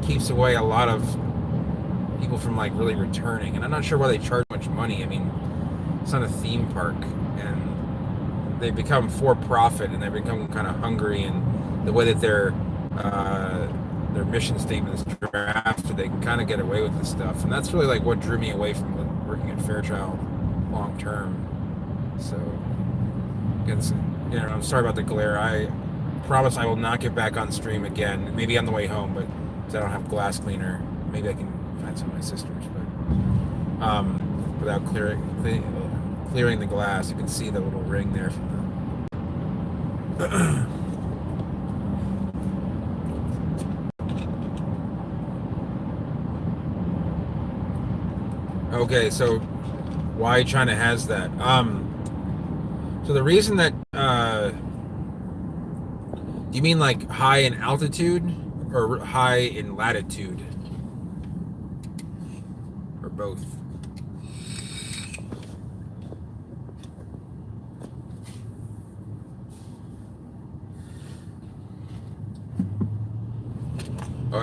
keeps away a lot of people from really returning, and I'm not sure why they charge much money. I mean, it's not a theme park, and they become for profit, and they become kind of hungry, and the way that their mission statement is drafted, they can kind of get away with this stuff, and that's really what drew me away from working at Fairchild long term. So, I'm sorry about the glare. I promise I will not get back on stream again. Maybe on the way home, but because I don't have glass cleaner, maybe I can find some of my sisters. But without clearing the glass, you can see the little ring there from the. Okay, so why China has that? So the reason that do you mean high in altitude or high in latitude, or both?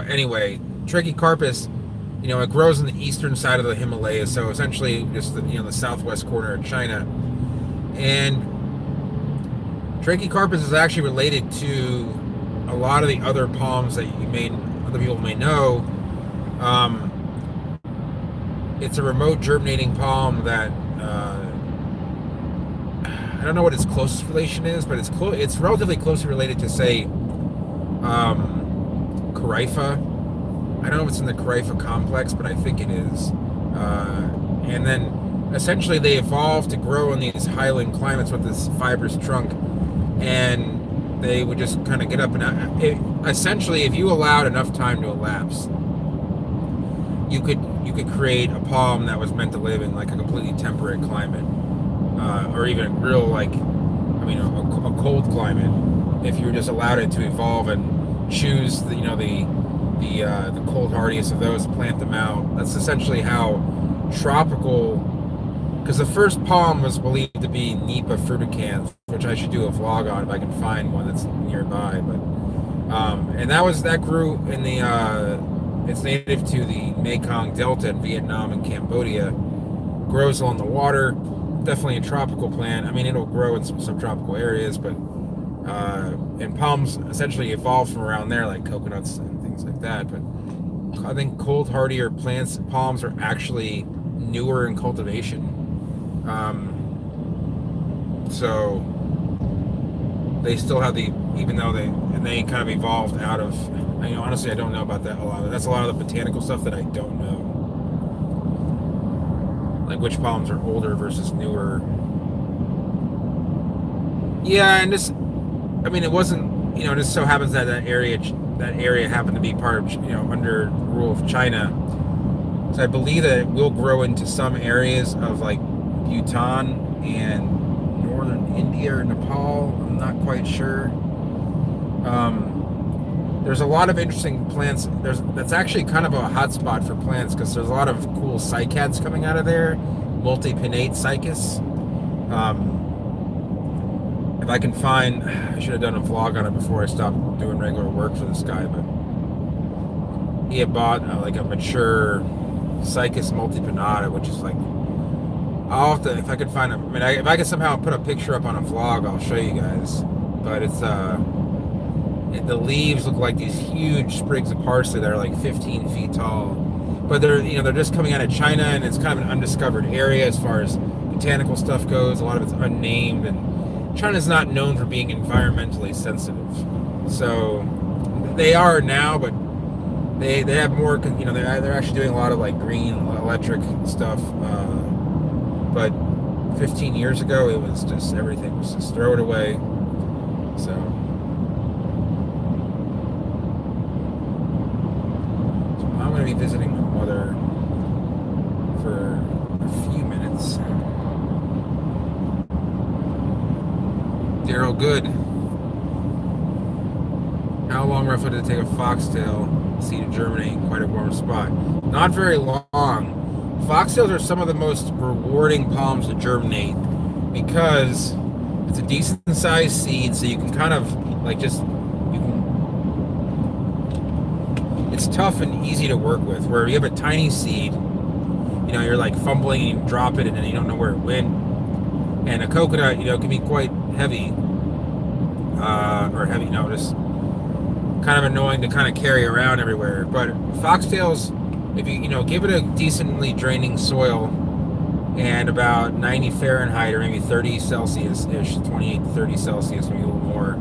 Anyway, Trachycarpus, it grows on the eastern side of the Himalayas, so essentially just the southwest corner of China. And Trachycarpus is actually related to a lot of the other palms that other people may know. It's a remote germinating palm that I don't know what its closest relation is, but it's relatively closely related to, say, Corypha. I don't know if it's in the Corypha complex, but I think it is. And then essentially they evolved to grow in these highland climates with this fibrous trunk, and they would just kind of get up and essentially, if you allowed enough time to elapse, you could create a palm that was meant to live in a completely temperate climate, or even real a cold climate, if you just allowed it to evolve and choose the cold hardiest of those, plant them out. That's essentially how tropical because the first palm was believed to be Nipa fruticans, which I should do a vlog on if I can find one that's nearby. But and that grew in the it's native to the Mekong Delta in Vietnam and Cambodia. Grows along the water. Definitely a tropical plant. I mean, it'll grow in some subtropical areas, but and palms essentially evolved from around there, like coconuts and things like that. But I think cold hardier plants, palms, are actually newer in cultivation. So they still have even though they kind of evolved out of. Honestly, I don't know about that a lot. That's a lot of the botanical stuff that I don't know. Like which palms are older versus newer. Yeah, and it wasn't, it just so happens that that area happened to be part of, under rule of China. So I believe that it will grow into some areas of like Bhutan and northern India or Nepal. I'm not quite sure. There's a lot of interesting plants. That's actually kind of a hotspot for plants because there's a lot of cool cycads coming out of there, multipinnate cycas. If I can find, I should have done a vlog on it before I stopped doing regular work for this guy, but he had bought like a mature Cycas multipinnata, which is like, I'll have to, if I could find it. If I could somehow put a picture up on a vlog, I'll show you guys. But it's the leaves look like these huge sprigs of parsley that are like 15 feet tall. But they're just coming out of China, and it's kind of an undiscovered area as far as botanical stuff goes. A lot of it's unnamed, and China's not known for being environmentally sensitive. So they are now, but they have more. They're actually doing a lot of like green electric stuff. But 15 years ago, it was just everything was just throw it away. So. I'm going to be visiting my mother for a few minutes. Daryl, good. How long roughly did it take a foxtail seed to germinate in quite a warm spot? Not very long. Foxtails are some of the most rewarding palms to germinate because it's a decent sized seed, so you can kind of like it's tough and easy to work with. Where you have a tiny seed, you're like fumbling and you drop it and then you don't know where it went. And a coconut, can be quite heavy, just kind of annoying to kind of carry around everywhere. But foxtails, if you give it a decently draining soil and about 90 Fahrenheit or maybe 30 Celsius-ish, 28 to 30 Celsius, maybe a little more,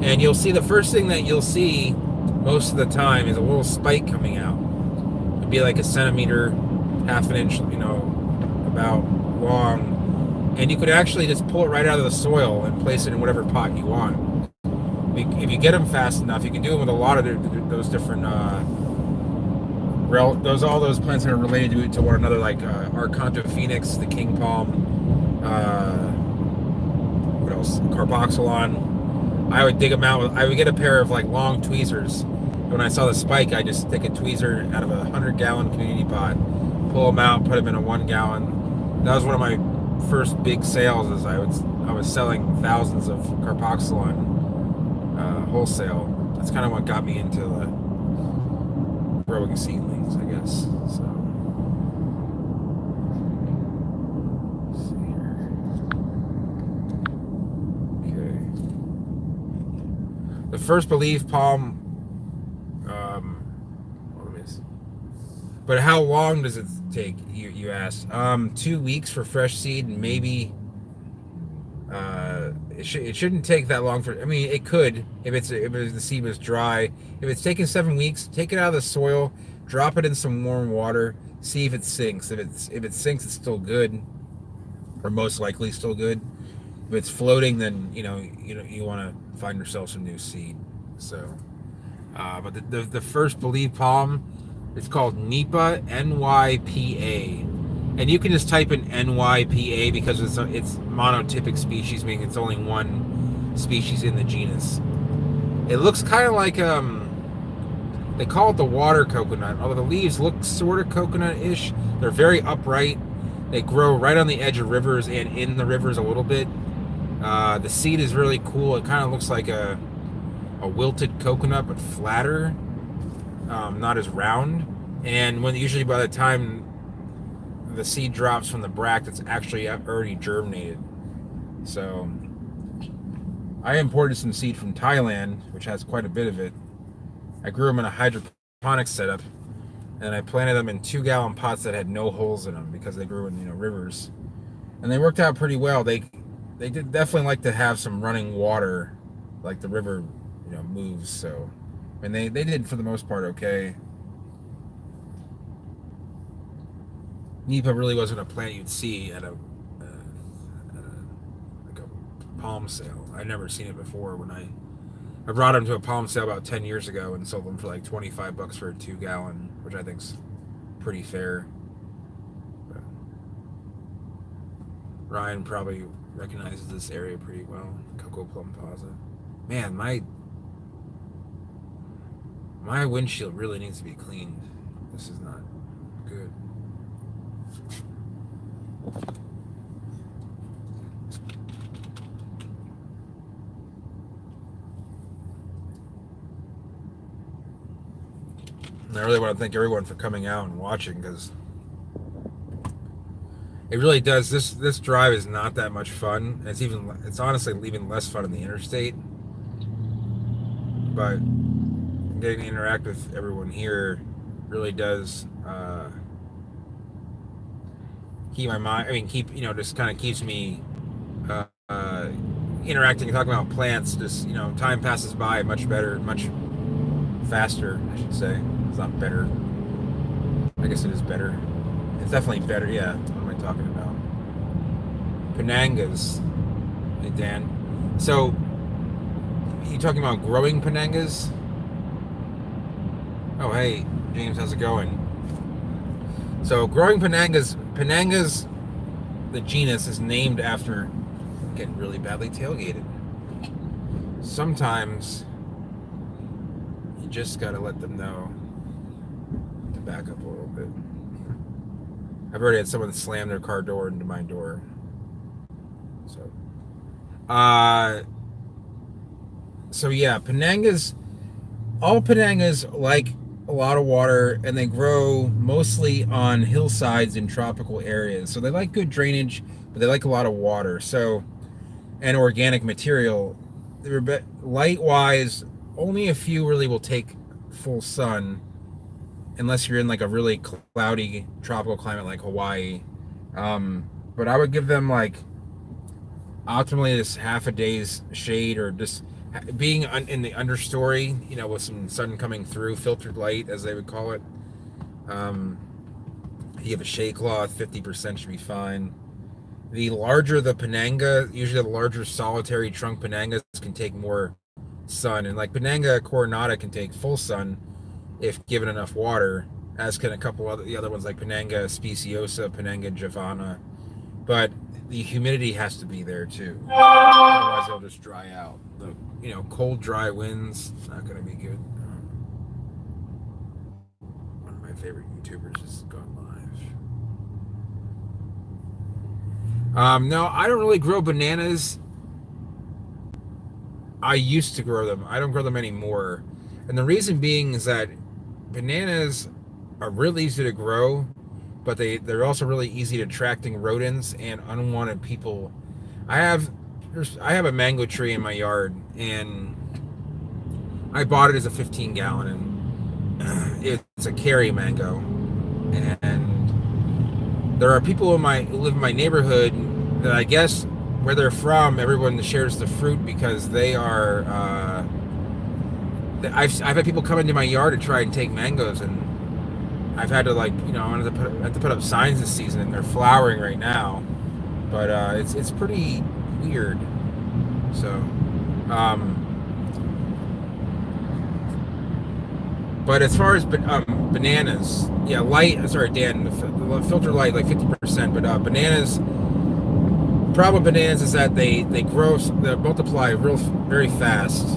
and you'll see the first thing that you'll see most of the time is a little spike coming out. It'd be like a centimeter, half an inch, about long. And you could actually just pull it right out of the soil and place it in whatever pot you want. If you get them fast enough, you can do them with a lot of those different, all those plants that are related to one another, like Arcanto Phoenix, the king palm, what else? Carboxylon. I would dig them out. I would get a pair of like long tweezers. When I saw the spike, I just stick a tweezer out of a 100-gallon community pot, pull them out, put them in a 1-gallon. That was one of my first big sales. Is I was selling thousands of Carboxylon wholesale. That's kind of what got me into growing seedlings, I guess. So. The first believed palm, but how long does it take? You asked. 2 weeks for fresh seed, and maybe it shouldn't take that long for. It could if the seed was dry. If it's taking 7 weeks, take it out of the soil, drop it in some warm water, see if it sinks. If it sinks, it's still good, or most likely still good. If it's floating, then you want to find yourself some new seed. So, but the first believed palm, it's called Nipa, NYPA, and you can just type in NYPA because it's monotypic species, meaning it's only one species in the genus. It looks kind of like they call it the water coconut, although the leaves look sort of coconut-ish. They're very upright. They grow right on the edge of rivers and in the rivers a little bit. The seed is really cool. It kind of looks like a wilted coconut, but flatter, not as round. And when usually by the time the seed drops from the bract, it's actually already germinated. So I imported some seed from Thailand, which has quite a bit of it. I grew them in a hydroponics setup, and I planted them in 2-gallon pots that had no holes in them because they grew in rivers, and they worked out pretty well. They did definitely like to have some running water, like the river moves. So, and they did for the most part okay. Nipa really wasn't a plant you'd see at a like a palm sale. I'd never seen it before. When I brought them to a palm sale about 10 years ago and sold them for like $25 for a 2-gallon, which I think's pretty fair. But Ryan probably recognizes this area pretty well. Coco Plum Plaza. Man, my windshield really needs to be cleaned. This is not good. And I really want to thank everyone for coming out and watching, because it really does. This drive is not that much fun. It's honestly even less fun on the interstate. But getting to interact with everyone here really does keep my mind. I mean, just kind of keeps me interacting and talking about plants. Just time passes by much better, much faster, I should say. It's not better. I guess it is better. It's definitely better. Yeah. What am I talking about? Penangas. Hey, Dan. So, you talking about growing penangas? Oh, hey, James, how's it going? So, growing penangas, the genus, is named after getting really badly tailgated. Sometimes you just gotta let them know to back up a little bit. I've already had someone slam their car door into my door. So, yeah, penangas, all penangas like a lot of water, and they grow mostly on hillsides in tropical areas. So they like good drainage, but they like a lot of water. So, and organic material. Light-wise, only a few really will take full sun, unless you're in like a really cloudy tropical climate like Hawaii. But I would give them like optimally just half a day's shade, or just being in the understory, with some sun coming through, filtered light as they would call it. You have a shade cloth, 50% should be fine. The larger the penanga, usually the larger solitary trunk penangas can take more sun, and like Penanga coronata can take full sun if given enough water, as can a couple of the other ones like Penanga speciosa, Penanga javana. But the humidity has to be there too, otherwise they'll just dry out. The cold, dry winds, not going to be good. One of my favorite YouTubers has gone live. No, I don't really grow bananas. I used to grow them. I don't grow them anymore. And the reason being is that bananas are really easy to grow, but they're also really easy to attracting rodents and unwanted people. I have a mango tree in my yard, and I bought it as a 15-gallon, and it's a Kerry mango. And there are people who live in my neighborhood that I guess where they're from, everyone shares the fruit because they are. I've had people come into my yard to try and take mangoes, and I've had to I have to put up signs this season, and they're flowering right now, but it's pretty weird. So, but as far as bananas, yeah, Dan, the filter light like 50%, but bananas. Problem with bananas is that they multiply very fast.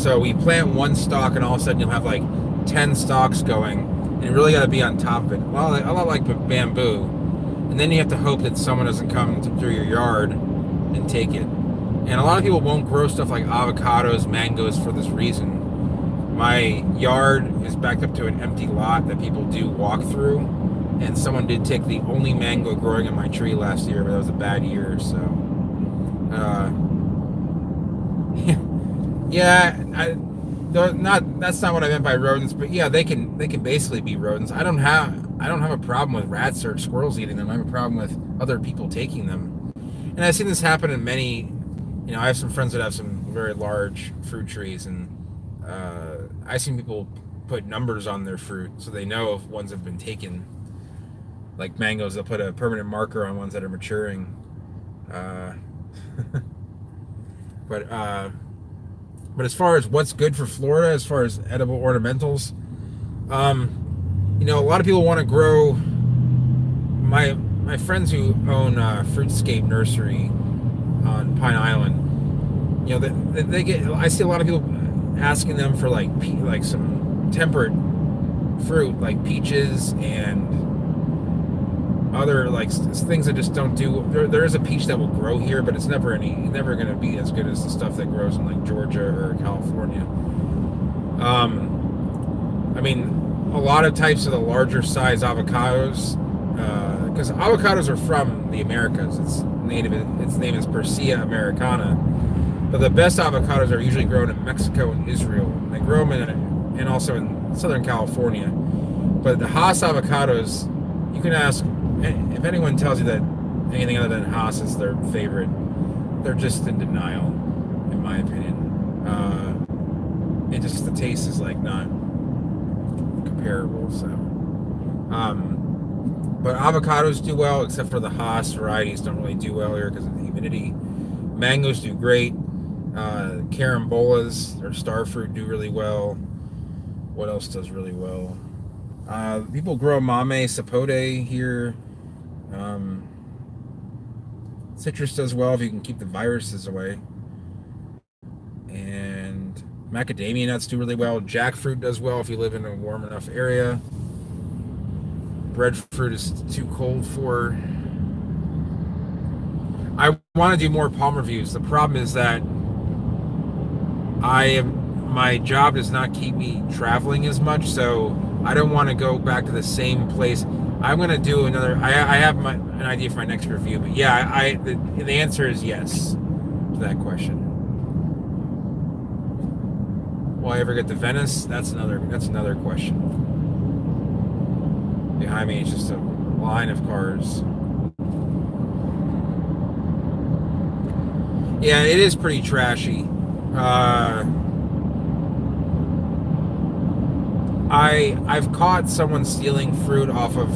So we plant one stalk, and all of a sudden you'll have like 10 stalks going, and you really got to be on top of it. A lot like bamboo. and then you have to hope that someone doesn't come through your yard and take it. And a lot of people won't grow stuff like avocados, mangoes for this reason. My yard is backed up to an empty lot that people do walk through, and someone did take the only mango growing in my tree last year, but that was a bad year, so yeah, that's not what I meant by rodents, but yeah, they can basically be rodents. I don't have a problem with rats or squirrels eating them. I have a problem with other people taking them. And I've seen this happen in many, I have some friends that have some very large fruit trees, and I've seen people put numbers on their fruit so they know if ones have been taken. Like mangoes, they'll put a permanent marker on ones that are maturing. But as far as what's good for Florida, as far as edible ornamentals, a lot of people want to grow. My friends who own Fruitscape Nursery on Pine Island, they get. I see a lot of people asking them for like some temperate fruit, like peaches and other things that just don't do. There is a peach that will grow here, but it's never going to be as good as the stuff that grows in like Georgia or California. I mean, a lot of types of the larger size avocados, because avocados are from the Americas. Its name is Persea americana. But the best avocados are usually grown in Mexico and Israel. They grow them and also in Southern California. But the Hass avocados, you can ask if anyone tells you that anything other than Hass is their favorite, they're just in denial, in my opinion. The taste is like not comparable. So, but avocados do well, except for the Hass varieties don't really do well here because of the humidity. Mangoes do great. Carambolas or starfruit do really well. What else does really well? People grow mame sapote here. Citrus does well if you can keep the viruses away. And macadamia nuts do really well. Jackfruit does well if you live in a warm enough area. Breadfruit is too cold for. I want to do more palm reviews. The problem is that my job does not keep me traveling as much, so I don't want to go back to the same place. I'm going to do another. I have an idea for my next review, but yeah, the answer is yes to that question. Will I ever get to Venice? That's another question. Behind me is just a line of cars. Yeah, it is pretty trashy. I've caught someone stealing fruit off of.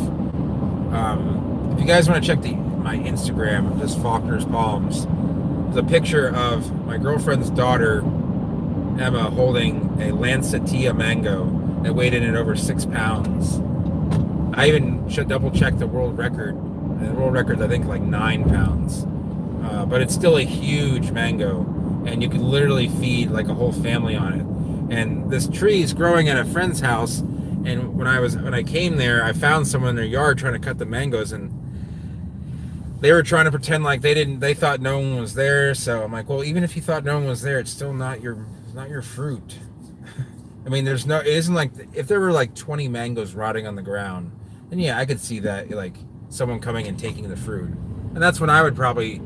If you guys want to check my Instagram, just Faulkner's Palms, there's a picture of my girlfriend's daughter Emma holding a Lancettia mango that weighed in at over 6 pounds. I even should double check the world record. The world record's I think like 9 pounds, but it's still a huge mango, and you can literally feed like a whole family on it. And this tree is growing at a friend's house, and when I came there, I found someone in their yard trying to cut the mangoes, and they were trying to pretend like they thought no one was there. So I'm like, well, even if you thought no one was there, it's still not your fruit. I mean, it isn't like if there were like 20 mangoes rotting on the ground, then yeah, I could see that, like someone coming and taking the fruit. And that's when I would probably,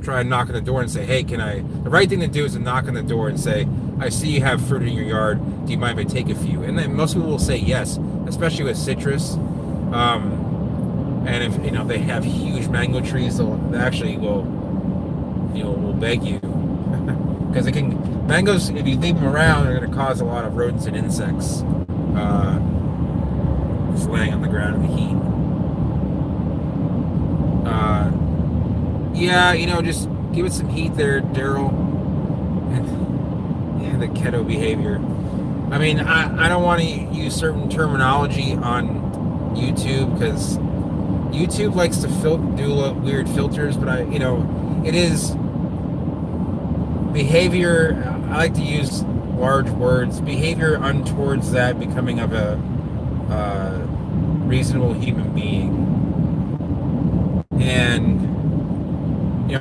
try and knock on the door and say, hey, the right thing to do is to knock on the door and say, I see you have fruit in your yard. Do you mind if I take a few? And then most people will say yes, especially with citrus. And if, they have huge mango trees, they actually will beg you. Because mangoes, if you leave them around, are going to cause a lot of rodents and insects laying on the ground in the heat. Just give it some heat there, Daryl. And the keto behavior. I mean, I don't want to use certain terminology on YouTube because YouTube likes to do weird filters, but it is behavior. I like to use large words. Behavior untowards that becoming of a reasonable human being.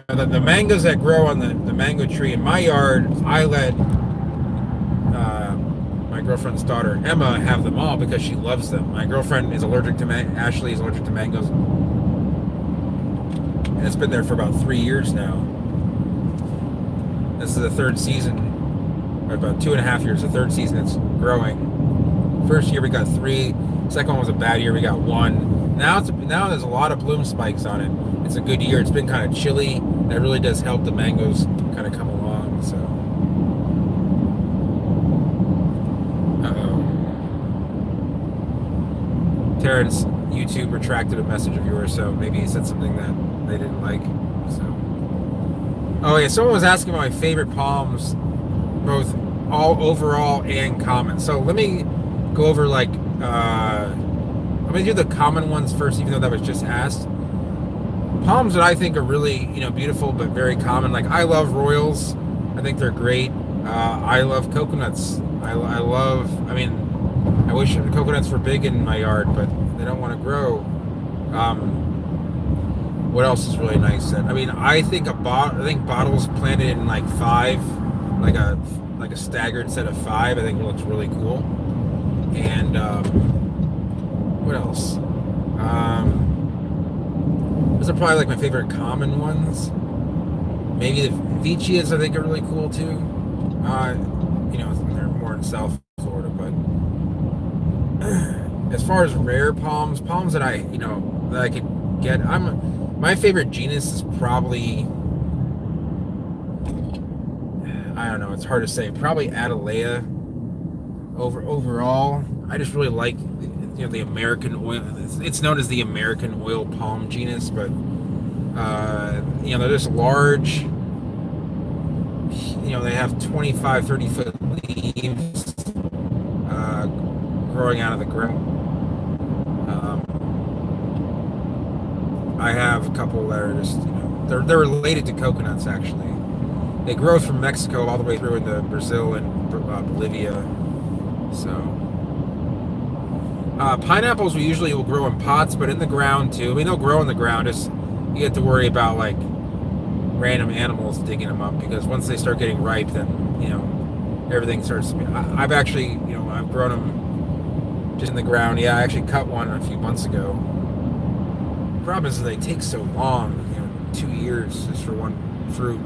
the mangoes that grow on the mango tree in my yard, I let my girlfriend's daughter Emma have them all because she loves them. My girlfriend is allergic to Ashley is allergic to mangoes, and it's been there for about 3 years now. This is the third season, or about 2.5 years. The third season it's growing. First year we got 3. Second one was a bad year. We got 1. Now there's a lot of bloom spikes on it. It's a good year. It's been kind of chilly. That really does help the mangoes kind of come along. So, Terrence, YouTube retracted a message of yours, so maybe he said something that they didn't like. So, oh yeah, someone was asking about my favorite palms, both all overall and common. So let me go over let me do the common ones first, even though that was just asked. Palms that I think are really, beautiful but very common. Like, I love royals. I think they're great. I love coconuts. I wish the coconuts were big in my yard, but they don't want to grow. What else is really nice? I think bottles planted in like 5, like a staggered set of 5. I think it looks really cool. And what else? Those are probably like my favorite common ones. Maybe the Vechias I think are really cool too. They're more in South Florida, but as far as rare palms that I could get, my favorite genus is probably, I don't know, it's hard to say, probably Adelaia. Overall, I just really like the American oil. It's known as the American oil palm genus, but they're just large. They have 25, 30-foot leaves growing out of the ground. I have a couple that are just, they're related to coconuts actually. They grow from Mexico all the way through into Brazil and Bolivia. So pineapples we usually will grow in pots, but in the ground too. They'll grow in the ground. Just you have to worry about like random animals digging them up, because once they start getting ripe, then everything starts. I've actually I've grown them just in the ground. Yeah, I actually cut one a few months ago. The problem is they take so long. 2 years just for one fruit.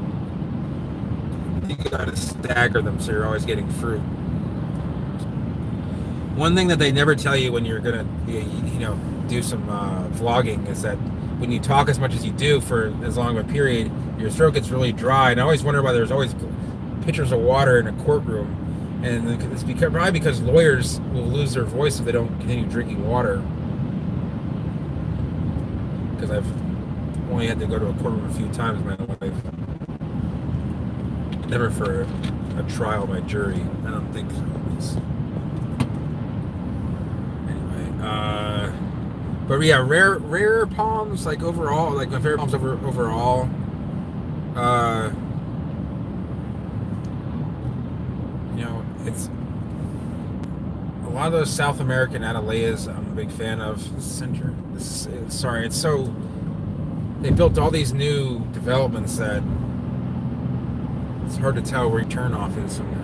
You gotta stagger them so you're always getting fruit. One thing that they never tell you when you're gonna do some vlogging is that when you talk as much as you do for as long of a period, your throat gets really dry. And I always wonder why there's always pitchers of water in a courtroom, and it's probably because lawyers will lose their voice if they don't continue drinking water. Because I've only had to go to a courtroom a few times in my life. Never for a trial by jury. I don't think so. But yeah, rare palms, like overall, like my favorite palms overall. It's a lot of those South American Adelaias. I'm a big fan of. They built all these new developments that it's hard to tell where your turnoff is sometimes.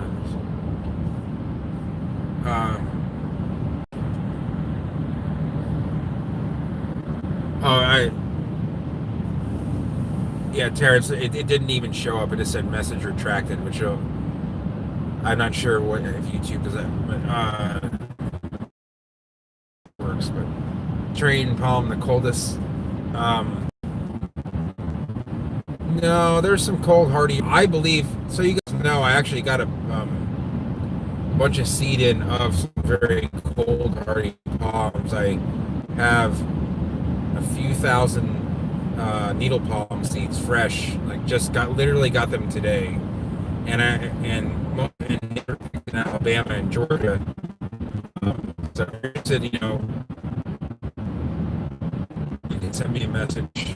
Terrence, it didn't even show up. It just said message retracted, which I'm not sure if YouTube does that, but works. But Train palm, the coldest. No, there's some cold hardy. I believe so. You guys know, I actually got a bunch of seed in of some very cold hardy palms. I have a few thousand needle palm seeds fresh. Like literally got them today, and in Alabama and Georgia. So you can send me a message.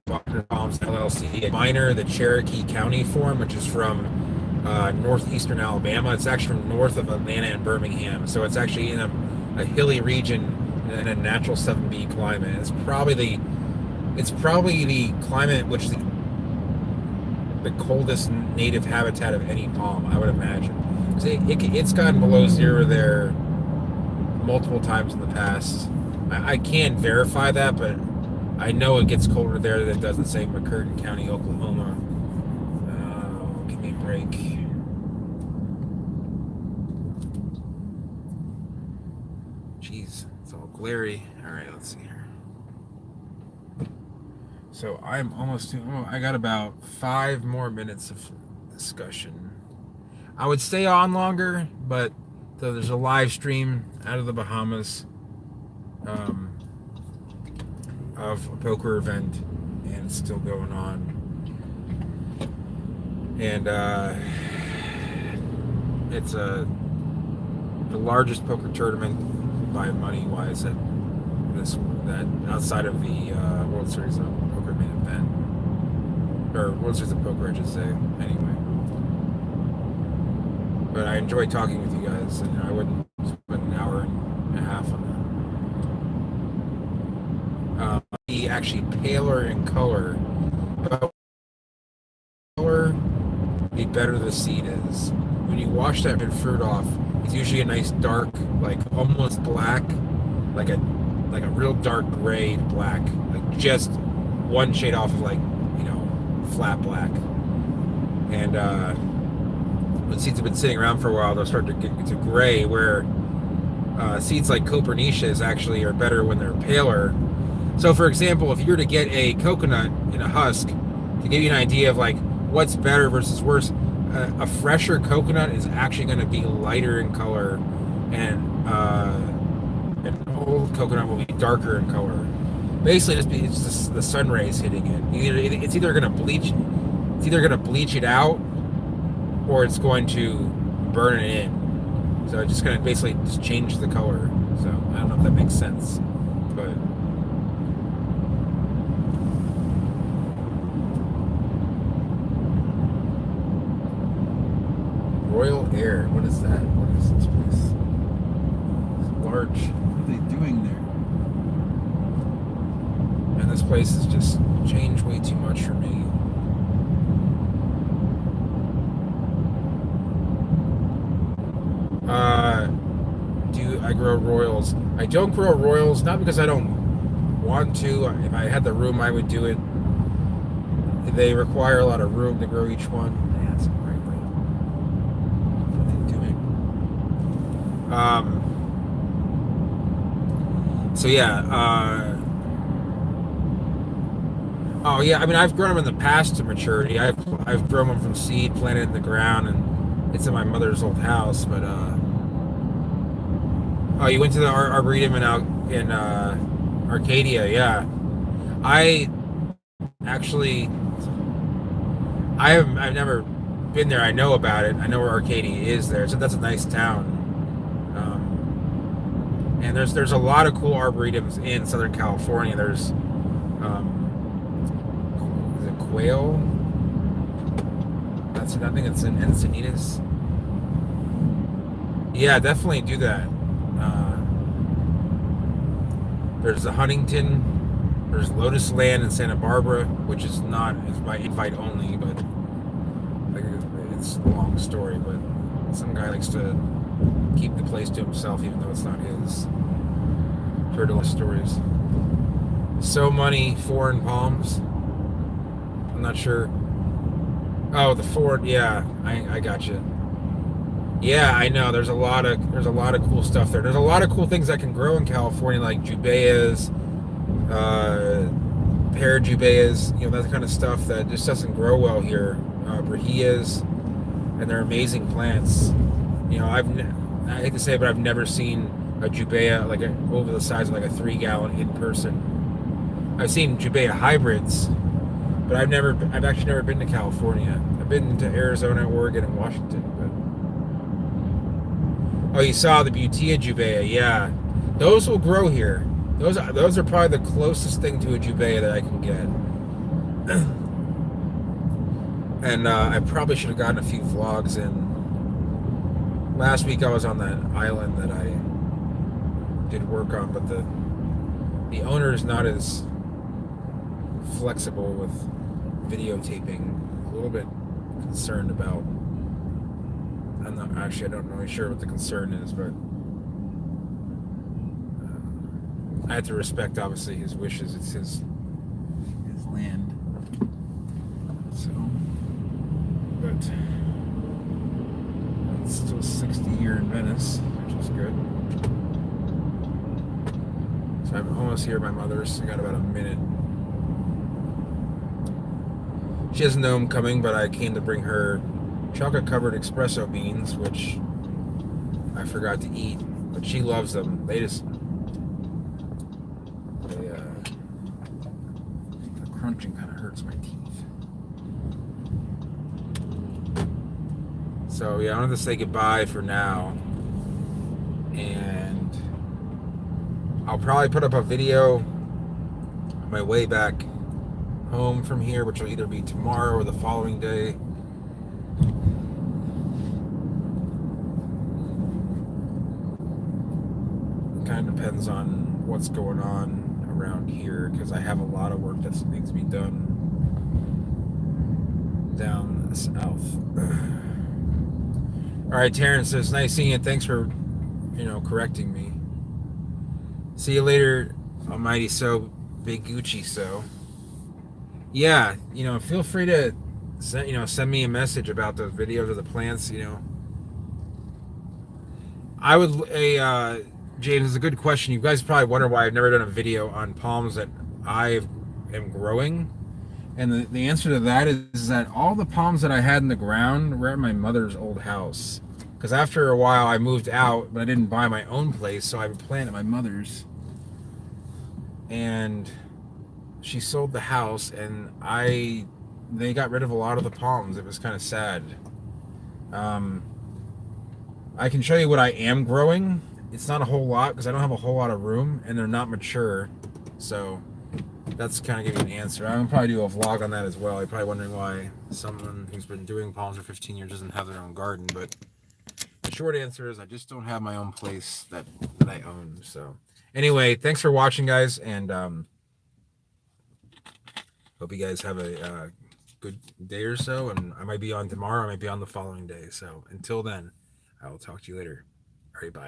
Walker Palms LLC. Minor, the Cherokee County form, which is from northeastern Alabama. It's actually from north of Atlanta and Birmingham. So it's actually in a hilly region in a natural 7B climate. It's probably the climate which the coldest native habitat of any palm, I would imagine. It's gotten below zero there multiple times in the past. I can't verify that, but I know it gets colder there than it does in, say, McCurtain County, Oklahoma. Give me a break. Jeez, it's all glary. All right, let's see here. So I'm almost I got about 5 more minutes of discussion. I would stay on longer, but there's a live stream out of the Bahamas of a poker event, and it's still going on. And it's the largest poker tournament by money wise that outside of the World Series of Poker main event, or World Series of Poker, I should say. Anyway, but I enjoy talking with you guys, and I wouldn't spend an hour and a half on that. Be actually paler in color, but color the better the seed is. When you wash that fruit off, it's usually a nice dark, like almost black, like a real dark gray to black, like just one shade off of flat black. And when seeds have been sitting around for a while, they'll start to get to gray, where seeds like Copernicus actually are better when they're paler. So for example, if you were to get a coconut in a husk, to give you an idea of like what's better versus worse, a fresher coconut is actually going to be lighter in color, and an old coconut will be darker in color. Basically, it's just the sun rays hitting it. It's either going to bleach it out, or it's going to burn it in. So it's just going to basically just change the color. So I don't know if that makes sense, but. Royal Air. What is that? What is this place? It's large. What are they doing there? And this place has just changed way too much for me. Do I grow Royals? I don't grow Royals, not because I don't want to. If I had the room, I would do it. They require a lot of room to grow each one. That's right. So yeah, oh yeah, I mean, I've grown them in the past to maturity. I've grown them from seed, planted in the ground, and it's in my mother's old house. But oh, you went to the Arboretum in Arcadia, yeah. I've never been there. I know about it. I know where Arcadia is there. So that's a nice town. And there's a lot of cool arboretums in Southern California. There's is it Quail? I think it's in Encinitas. Yeah, definitely do that. There's the Huntington. There's Lotus Land in Santa Barbara, which is by invite only, but it's a long story. But some guy likes to keep the place to himself, even though it's not his. Heard a lot of stories. So many foreign palms. I'm not sure. Oh, the Ford. Yeah, I got you. Yeah, I know. There's a lot of cool stuff there. There's a lot of cool things that can grow in California, like jubeias, pear jubeias, that kind of stuff that just doesn't grow well here. Brahillas, and they're amazing plants. I hate to say it, but I've never seen a jubeia over the size of like a 3-gallon in person. I've seen jubeia hybrids, but I've actually never been to California. I've been to Arizona, Oregon, and Washington. But oh, you saw the Butea jubeia, yeah. Those will grow here. Those are probably the closest thing to a jubeia that I can get. And I probably should have gotten a few vlogs in. Last week I was on that island that I did work on, but the owner is not as flexible with videotaping. A little bit concerned about. I don't really sure what the concern is, but I have to respect, obviously, his wishes. It's his land. So, but it's still 60 year in Venice, which is good. So I'm almost here at my mother's. I got about a minute. She doesn't know I'm coming, but I came to bring her chocolate-covered espresso beans, which I forgot to eat, but she loves them. The crunching kind of hurts my teeth. So yeah, I wanted to say goodbye for now, and I'll probably put up a video on my way back home from here, which will either be tomorrow or the following day. Kind of depends on what's going on around here, because I have a lot of work that needs to be done down south. All right, Terrence says, nice seeing you. Thanks for, correcting me. See you later, Almighty So, Big Gucci So. Yeah, feel free to send me a message about those videos of the plants. I would James, it's a good question. You guys probably wonder why I've never done a video on palms that I am growing. And the answer to that is that all the palms that I had in the ground were at my mother's old house. Because after a while I moved out, but I didn't buy my own place, so I would plant at my mother's. And she sold the house, and they got rid of a lot of the palms. It was kind of sad. I can show you what I am growing. It's not a whole lot because I don't have a whole lot of room, and they're not mature. So that's kind of give you an answer. I'm gonna probably do a vlog on that as well. You're probably wondering why someone who's been doing palms for 15 years doesn't have their own garden, but the short answer is I just don't have my own place that I own. So anyway, thanks for watching, guys, and hope you guys have a good day or so. And I might be on tomorrow. I might be on the following day. So until then, I will talk to you later. All right, bye.